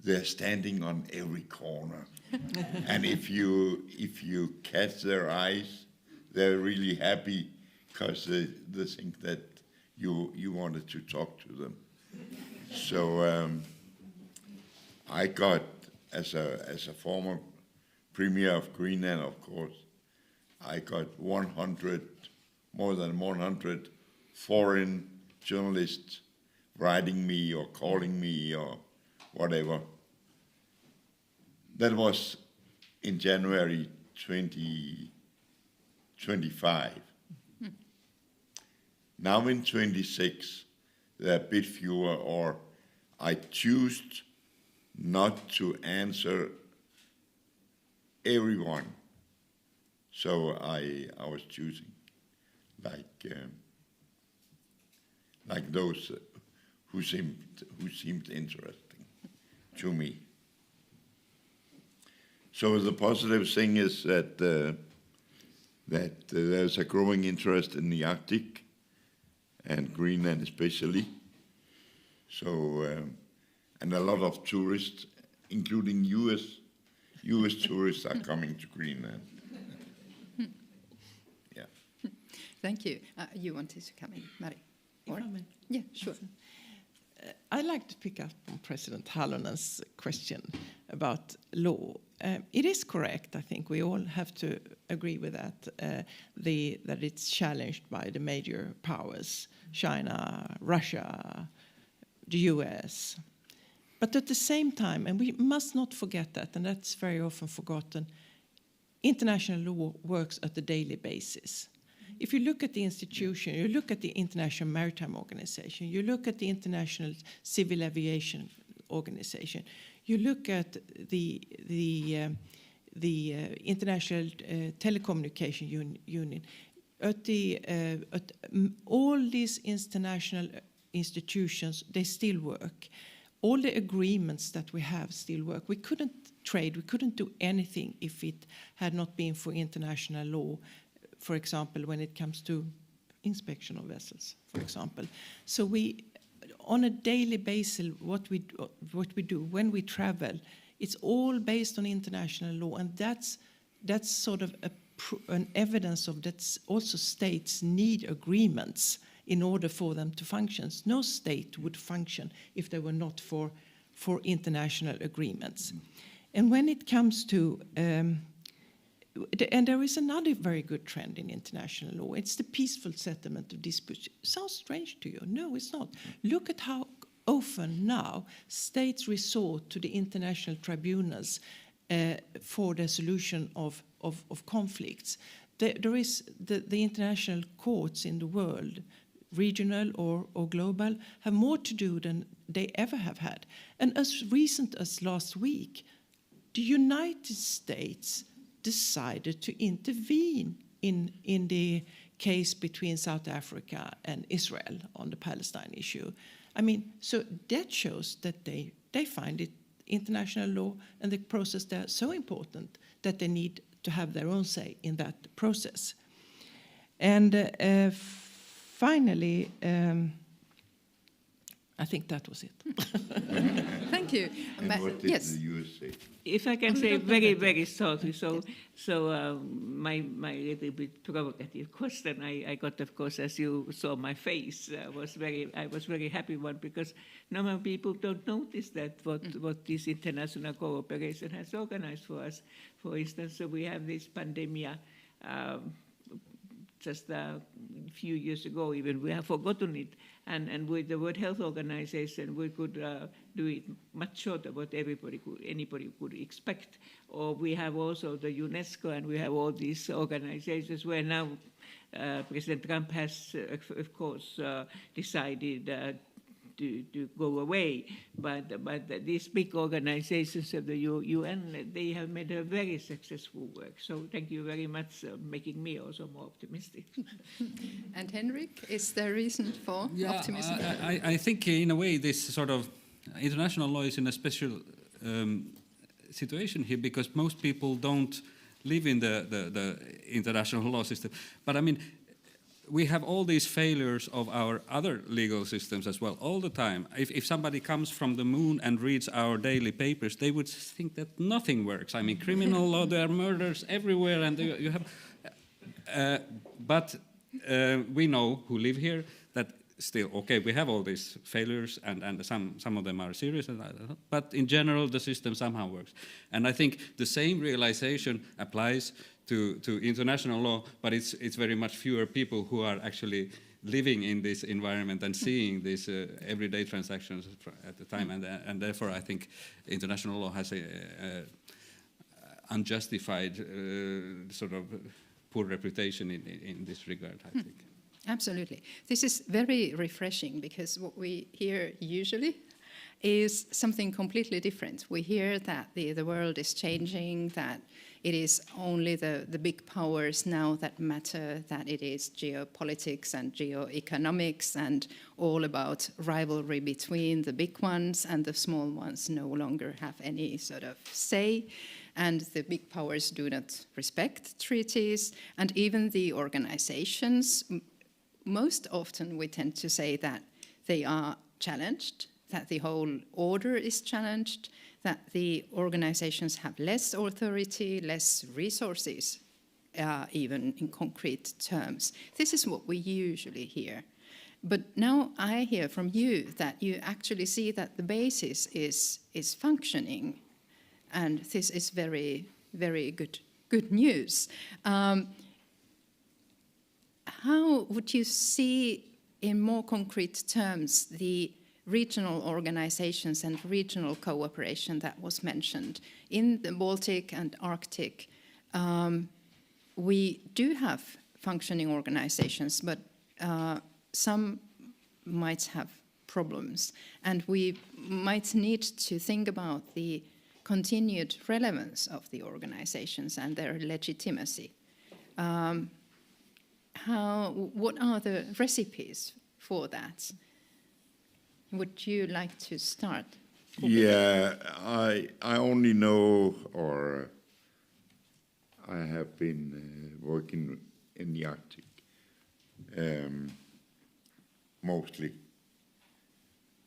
they're standing on every corner, and if you catch their eyes, they're really happy because they think that you wanted to talk to them. So I got, as a former premier of Greenland, of course, I got more than 100 foreign journalists writing me or calling me or whatever. That was in January 2025. Now in 26, there are a bit fewer, or I choose not to answer everyone. So I was choosing like those who seemed interesting to me. So the positive thing is that there's a growing interest in the Arctic and Greenland especially. So and a lot of tourists, including U.S. tourists, are coming to Greenland. Yeah. Thank you. You wanted to come in, Mari? If I may. Yeah, sure. I'd like to pick up on President Halonen's question about law. It is correct, I think we all have to agree with that, that it's challenged by the major powers, China, Russia, the US. But at the same time, and we must not forget that, and that's very often forgotten, international law works at a daily basis. If you look at the institution, you look at the International Maritime Organization, you look at the International Civil Aviation Organization, you look at the International Telecommunication Union, at all these international institutions, they still work. All the agreements that we have still work. We couldn't trade, we couldn't do anything if it had not been for international law. For example, when it comes to inspection of vessels, for example. So we, on a daily basis, what we do when we travel, it's all based on international law, and that's sort of an evidence of that. Also, states need agreements in order for them to function. No state would function if they were not for international agreements. And when it comes to and there is another very good trend in international law. It's the peaceful settlement of disputes. Sounds strange to you? No, it's not. Look at how often now states resort to the international tribunals for the solution of conflicts. There is the international courts in the world, regional or global, have more to do than they ever have had. And as recent as last week, the United States decided to intervene in the case between South Africa and Israel on the Palestine issue. I mean, so that shows that they find it international law and the process there so important that they need to have their own say in that process. And finally, I think that was it. Thank you. And what did the US say? If I can say very, very shortly, so my little bit provocative question I got, of course, as you saw my face, I was very happy one, because normal people don't notice that what this international cooperation has organized for us. For instance, so we have this pandemic just a few years ago. Even we have forgotten it. And with the World Health Organization, we could do it much shorter what anybody could expect. Or we have also the UNESCO, and we have all these organizations where now President Trump has, of course, decided to go away. But these big organizations of the UN, they have made a very successful work. So thank you very much, making me also more optimistic. And Henrik, is there reason for optimism? I think in a way this sort of international law is in a special situation here, because most people don't live in the international law system. But I mean, we have all these failures of our other legal systems as well, all the time. If somebody comes from the moon and reads our daily papers, they would think that nothing works. I mean, criminal law, there are murders everywhere, and you have... but we know, who live here, that still, okay, we have all these failures, and some of them are serious, but in general, the system somehow works. And I think the same realization applies to international law, but it's very much fewer people who are actually living in this environment and seeing these everyday transactions at the time, and therefore I think international law has a unjustified sort of poor reputation in this regard, I think. Absolutely. This is very refreshing, because what we hear usually is something completely different. We hear that the world is changing, that it is only the big powers now that matter, that it is geopolitics and geoeconomics and all about rivalry between the big ones, and the small ones no longer have any sort of say. And the big powers do not respect treaties, and even the organizations, most often we tend to say that they are challenged, that the whole order is challenged, that the organizations have less authority, less resources, even in concrete terms. This is what we usually hear. But now I hear from you that you actually see that the basis is functioning, and this is very, very good news. How would you see, in more concrete terms, the regional organizations and regional cooperation that was mentioned? In the Baltic and Arctic, we do have functioning organizations, but some might have problems, and we might need to think about the continued relevance of the organizations and their legitimacy. What are the recipes for that? Would you like to start? Yeah, I only know, or I have been working in the Arctic mostly,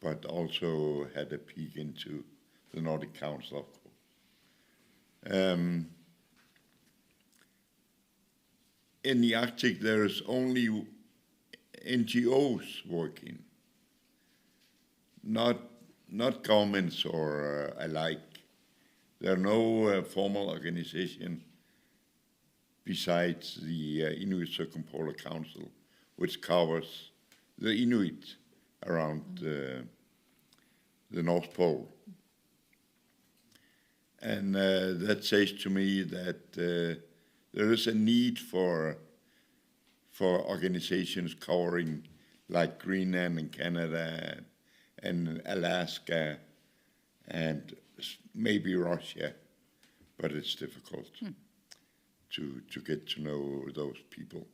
but also had a peek into the Nordic Council, of course. In the Arctic, there is only NGOs working, not governments or alike. There are no formal organization besides the Inuit Circumpolar Council, which covers the Inuit around the North Pole. And that says to me that there is a need for organizations covering like Greenland and Canada and Alaska and maybe Russia, but it's difficult to get to know those people.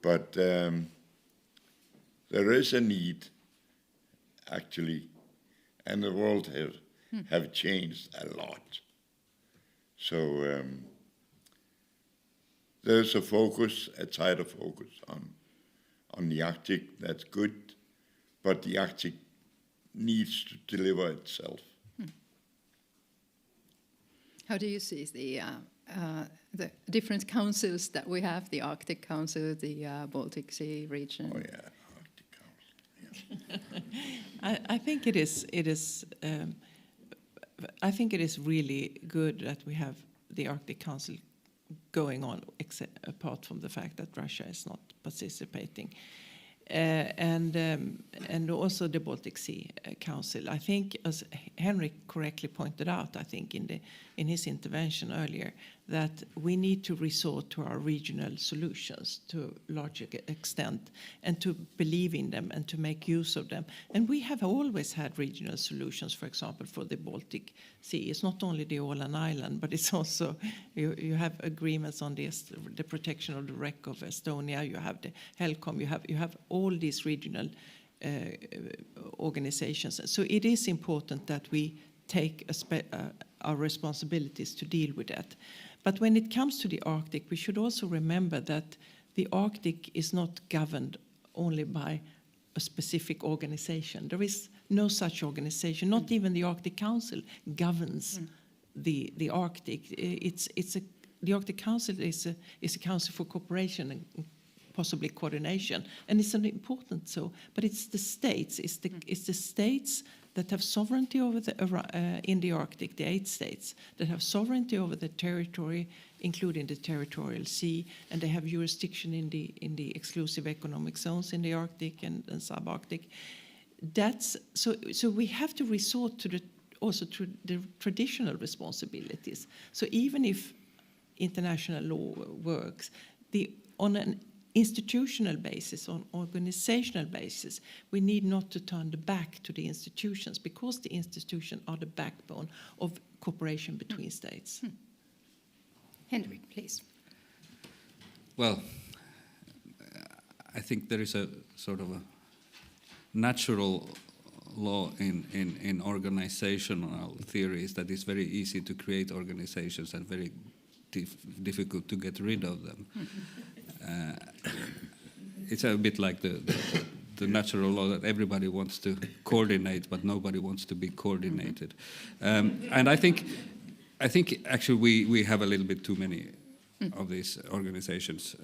But there is a need, actually, and the world have changed a lot. So there's a tighter focus on the Arctic. That's good, but the Arctic needs to deliver itself. How do you see the different councils that we have? The Arctic Council, the Baltic Sea region. Oh yeah, Arctic Council. Yeah. I think it is. I think it is really good that we have the Arctic Council going on, apart from the fact that Russia is not participating. And also the Baltic Sea Council. I think, as Henrik correctly pointed out, I think in his intervention earlier, that we need to resort to our regional solutions to a large extent, and to believe in them and to make use of them. And we have always had regional solutions, for example, for the Baltic Sea. It's not only the Åland Island, but it's also, you have agreements on the protection of the wreck of Estonia, you have the HELCOM, you have all these regional organizations. So it is important that we take our responsibilities to deal with that. But when it comes to the Arctic, we should also remember that the Arctic is not governed only by a specific organization. There is no such organization. Not even the Arctic Council governs the Arctic. The Arctic Council is a council for cooperation and possibly coordination, and it's an important so. But it's the states. It's the states that have sovereignty over in the Arctic, the 8 states that have sovereignty over the territory, including the territorial sea, and they have jurisdiction in the exclusive economic zones in the Arctic and subarctic. That's so we have to resort to the traditional responsibilities. So even if international law works, on an institutional basis, on organizational basis, we need not to turn the back to the institutions, because the institutions are the backbone of cooperation between states. Henrik, please. Well, I think there is a sort of a natural law in organizational theories that it's very easy to create organizations and very difficult to get rid of them. It's a bit like the natural law that everybody wants to coordinate, but nobody wants to be coordinated. And I think actually we have a little bit too many of these organizations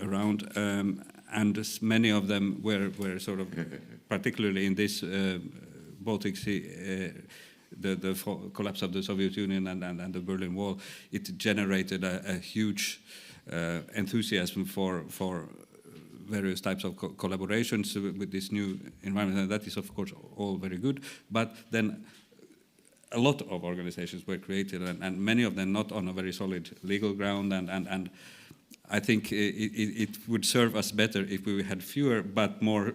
around, and many of them were sort of, particularly in this Baltic Sea, the collapse of the Soviet Union and the Berlin Wall, it generated a huge enthusiasm for various types of collaborations with this new environment, and that is of course all very good. But then a lot of organizations were created, and many of them not on a very solid legal ground, and I think it would serve us better if we had fewer but more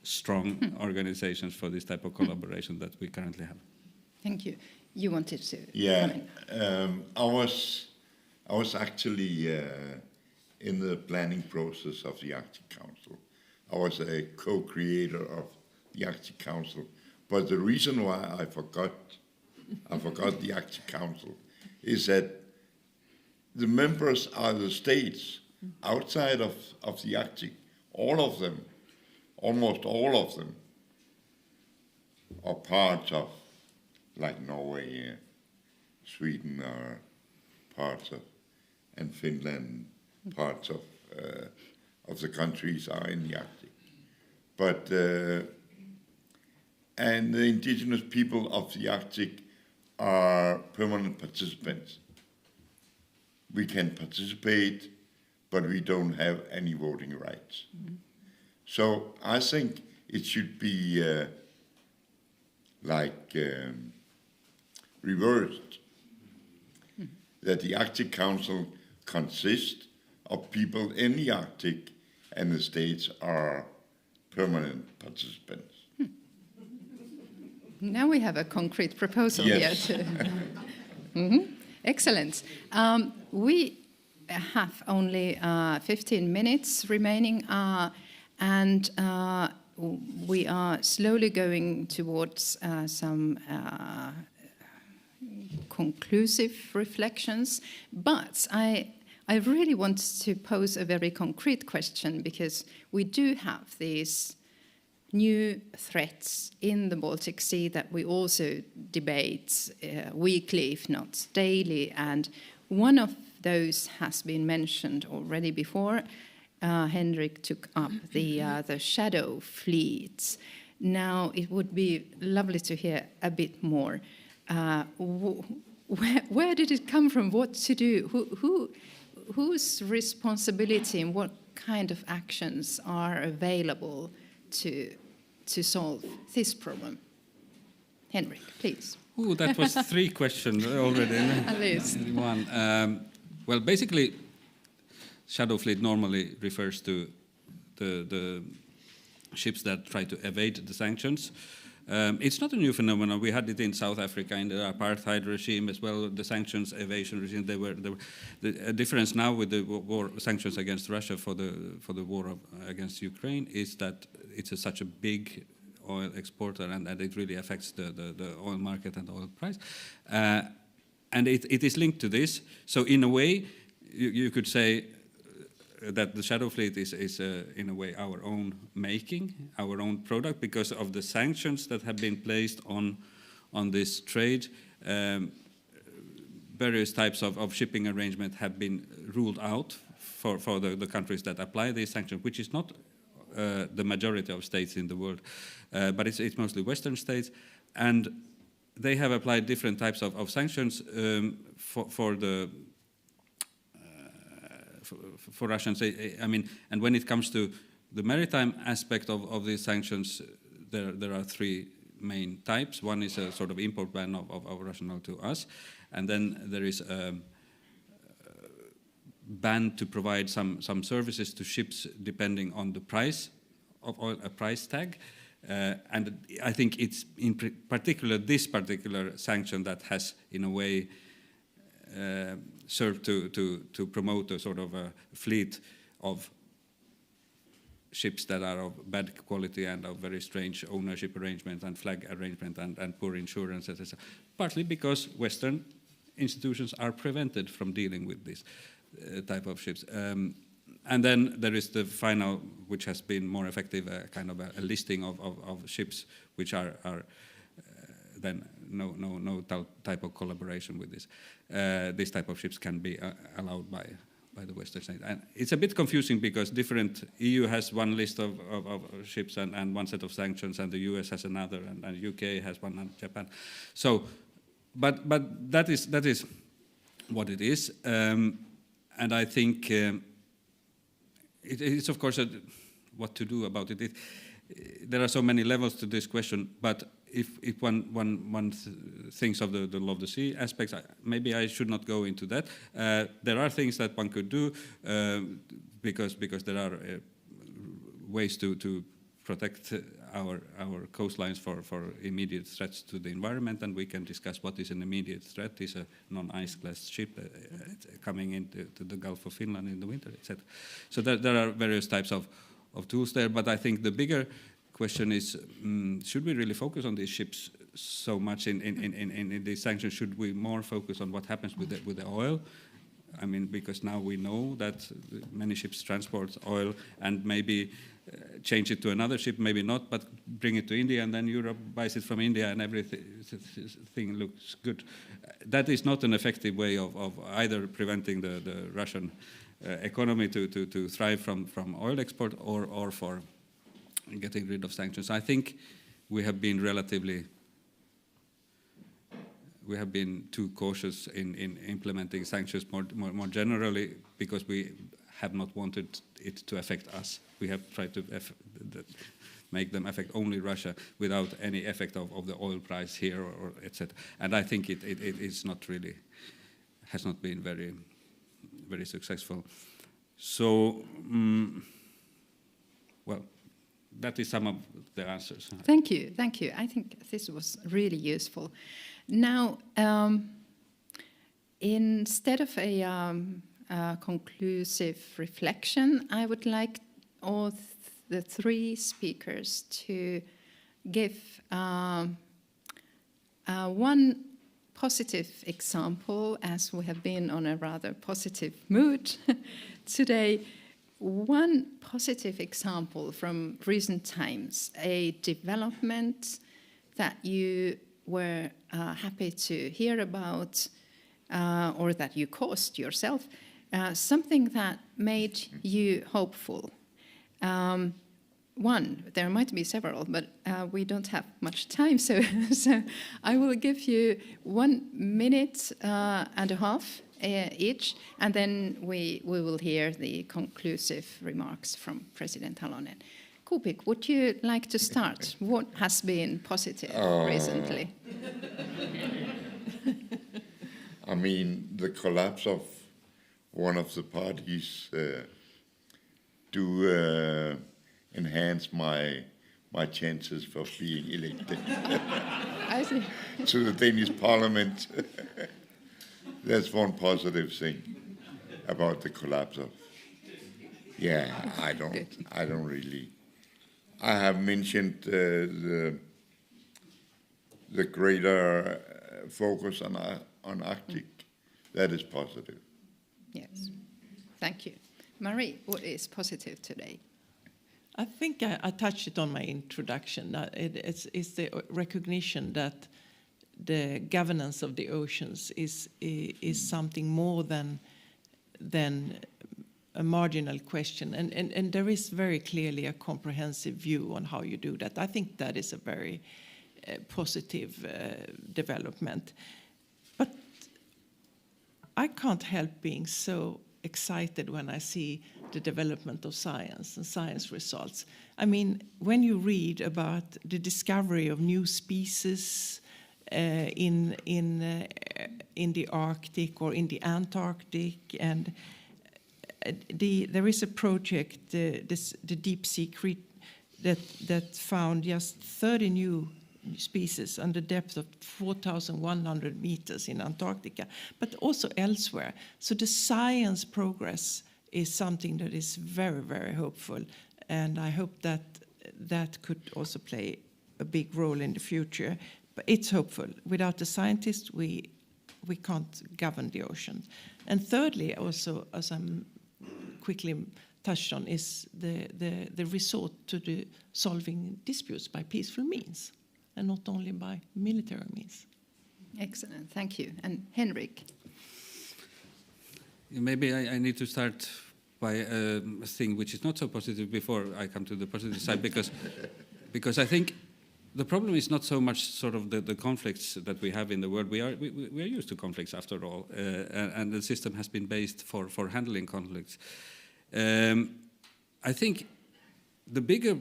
strong organizations for this type of collaboration that we currently have. Thank you. You wanted to comment? I was actually in the planning process of the Arctic Council. I was a co-creator of the Arctic Council, but the reason why I forgot the Arctic Council is that the members are the states outside of the Arctic. All of them, almost all of them, are part of, like Norway, Sweden are parts of, and Finland, parts of the countries are in the Arctic. But and the indigenous people of the Arctic are permanent participants. We can participate, but we don't have any voting rights. Mm-hmm. So I think it should be reversed, that the Arctic Council consists of people in the Arctic and the states are permanent participants. Now we have a concrete proposal here. Excellent. We have only 15 minutes remaining, and we are slowly going towards some conclusive reflections. But I really want to pose a very concrete question, because we do have these new threats in the Baltic Sea that we also debate weekly, if not daily. And one of those has been mentioned already before. Henrik took up the shadow fleets. Now, it would be lovely to hear a bit more. Where did it come from? What to do? whose responsibility and what kind of actions are available to solve this problem? Henrik, please. Ooh, that was 3 questions already. At least. In one. Well, basically, shadow fleet normally refers to the ships that try to evade the sanctions. It's not a new phenomenon. We had it in South Africa in the apartheid regime as well. The sanctions evasion regime. The difference now with the sanctions against Russia for the war against Ukraine is that it's such a big oil exporter, and it really affects the oil market and the oil price. And it is linked to this. So in a way, you could say that the shadow fleet is in a way our own making, our own product, because of the sanctions that have been placed on this trade. Various types of shipping arrangement have been ruled out for the countries that apply these sanctions, which is not the majority of states in the world, but it's mostly Western states, and they have applied different types of sanctions for Russians. I mean, and when it comes to the maritime aspect of these sanctions, there are 3 main types. One is a sort of import ban of Russian oil to us, and then there is a ban to provide some services to ships depending on the price of oil, a price tag. And I think it's in particular this particular sanction that has, in a way, served to promote a sort of a fleet of ships that are of bad quality and of very strange ownership arrangement and flag arrangement and poor insurance, etc. Partly because Western institutions are prevented from dealing with this type of ships. And then there is the final, which has been more effective, kind of a listing of ships which are then no type of collaboration with this. This type of ships can be allowed by the Western state. And it's a bit confusing because different EU has one list of ships and one set of sanctions, and the US has another, and UK has one, and Japan. So, but that is what it is, and I think it's of course what to do about it. There are so many levels to this question, but if one thinks of the law of the sea aspects, maybe I should not go into that. There are things that one could do because there are ways to protect our coastlines for immediate threats to the environment, and we can discuss what is an immediate threat. Is a non-ice class ship coming into the Gulf of Finland in the winter, etc. So there are various types of tools there, but I think the bigger question is, should we really focus on these ships so much in these sanctions? Should we more focus on what happens with the oil? I mean, because now we know that many ships transport oil, and maybe change it to another ship, maybe not, but bring it to India, and then Europe buys it from India, and everything looks good. That is not an effective way of either preventing the Russian economy to thrive from oil export or for getting rid of sanctions. I think we have been too cautious in implementing sanctions more generally, because we have not wanted it to affect us. We have tried to make them affect only Russia without any effect of the oil price here or etc. And I think it is not really, has not been very successful. So, well, that is some of the answers. Thank you. I think this was really useful. Now, instead of a conclusive reflection, I would like all the 3 speakers to give one positive example, as we have been on a rather positive mood today. One positive example from recent times, a development that you were happy to hear about, or that you caused yourself, something that made you hopeful. One, there might be several, but we don't have much time, so I will give you 1 minute and a half, each, and then we will hear the conclusive remarks from President Halonen. Kupik, would you like to start? What has been positive recently? I mean, the collapse of one of the parties do enhance my chances for being elected I see. to the Danish Parliament. That's one positive thing about the collapse of. Yeah, I don't really. I have mentioned the greater focus on Arctic. That is positive. Yes, thank you. Marie, what is positive today? I think I touched it on my introduction. It's the recognition that the governance of the oceans is something more than a marginal question, and there is very clearly a comprehensive view on how you do that. I think that is a very positive development. But I can't help being so excited when I see the development of science and science results. I mean, when you read about the discovery of new species in the Arctic or in the Antarctic, and there is a project, the Deep Sea that found just 30 new species on the depth of 4,100 meters in Antarctica, but also elsewhere. So the science progress is something that is very, very hopeful, and I hope that could also play a big role in the future. But it's hopeful. Without the scientists, we can't govern the ocean. And thirdly, also, as I'm quickly touched on, is the resort to the solving disputes by peaceful means, and not only by military means. Excellent, thank you. And Henrik? Maybe I need to start by a thing which is not so positive before I come to the positive side, because I think the problem is not so much sort of the conflicts that we have in the world. We are used to conflicts after all, and the system has been based for handling conflicts. I think the bigger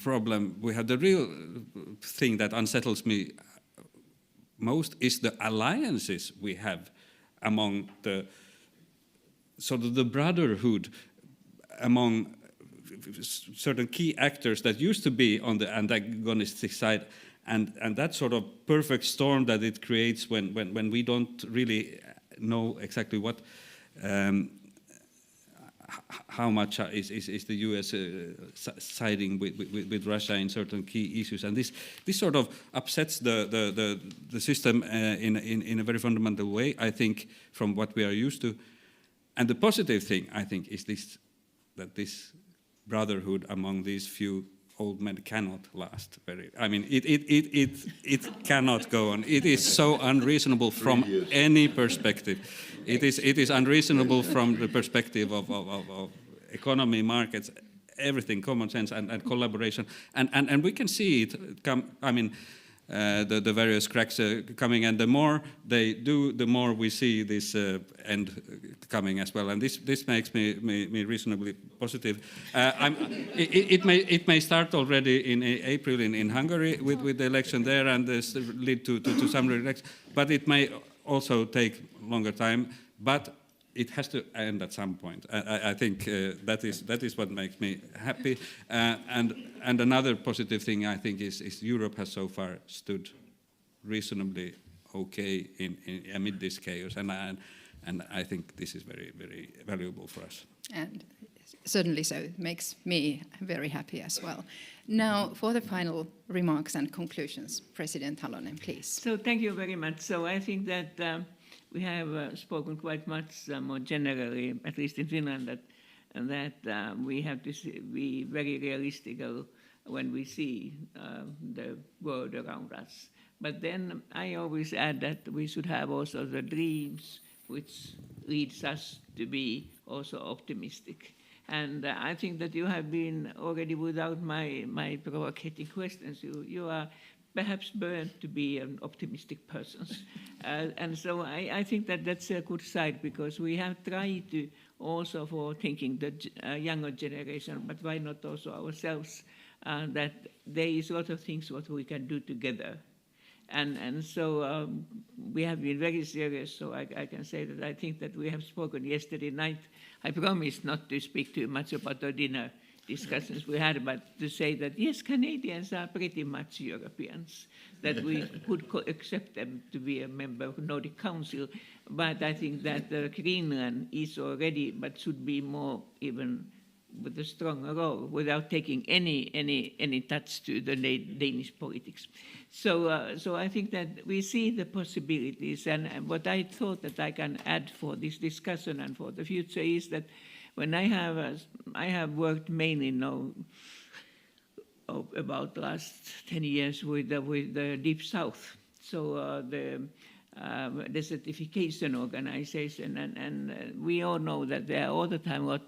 problem we have, the real thing that unsettles me most, is the alliances we have among the sort of the brotherhood among certain key actors that used to be on the antagonistic side, and that sort of perfect storm that it creates when we don't really know exactly what how much is the US siding with Russia in certain key issues, and this sort of upsets the system in a very fundamental way, I think, from what we are used to. And the positive thing, I think, is that this brotherhood among these few old men cannot last very. I mean, it cannot go on. It is so unreasonable from any perspective. It is unreasonable from the perspective of economy, markets, everything, common sense and collaboration, and we can see it come. I mean, the various cracks coming, and the more they do, the more we see this end coming as well. And this makes me reasonably positive. It may start already in April in Hungary with the election there, and this lead to some elections. But it may also take longer time. But it has to end at some point. I think that is what makes me happy. And another positive thing, I think, is Europe has so far stood reasonably okay amid this chaos, and I think this is very, very valuable for us. And certainly so. It makes me very happy as well. Now, for the final remarks and conclusions, President Halonen, please. So thank you very much. So I think that we have spoken quite much more generally, at least in Finland, that we have to be very realistic when we see the world around us. But then I always add that we should have also the dreams, which leads us to be also optimistic. And I think that you have been already, without my provocative questions, you are perhaps burn to be an optimistic person. And so I think that that's a good side, because we have tried to also for thinking the younger generation, but why not also ourselves, that there is a lot of things what we can do together. And so we have been very serious, so I can say that I think that we have spoken yesterday night. I promised not to speak too much about the dinner discussions we had, but to say that yes, Canadians are pretty much Europeans, that we could accept them to be a member of Nordic Council, but I think that Greenland is already, but should be more even with a stronger role, without taking any touch to the Danish politics. So I think that we see the possibilities, and what I thought that I can add for this discussion and for the future is that when I have worked mainly now about the last 10 years with the Deep South, so the desertification organization, and we all know that there are all the time a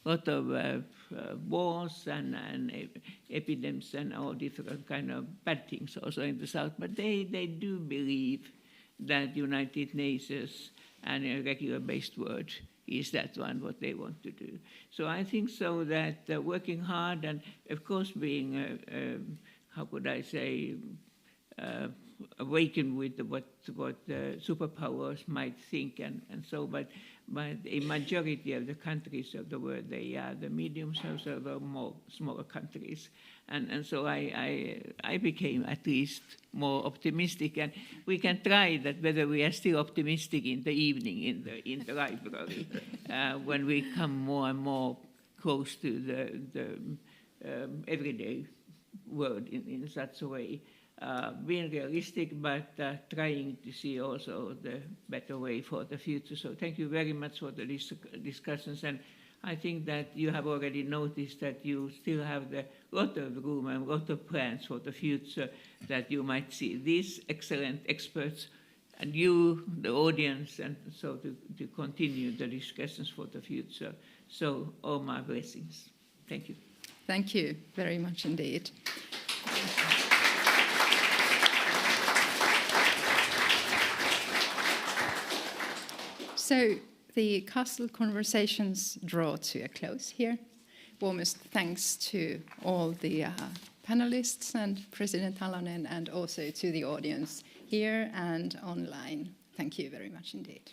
lot of wars and epidemics and all different kind of bad things also in the South, but they do believe that United Nations and a regular based word is that one what they want to do. So I think so that working hard and of course being, how could I say, awakened with what superpowers might think and so, but a majority of the countries of the world, they are the medium-sized or more smaller countries. And so I became at least more optimistic, and we can try that whether we are still optimistic in the evening in the library when we come more and more close to the everyday world in such a way. Being realistic, but trying to see also the better way for the future. So thank you very much for the discussions, and I think that you have already noticed that you still have a lot of room and a lot of plans for the future that you might see these excellent experts and you, the audience, and so to continue the discussions for the future. So all my blessings. Thank you. Thank you very much indeed. So the Castle conversations draw to a close here. Warmest thanks to all the panelists and President Halonen, and also to the audience here and online. Thank you very much indeed.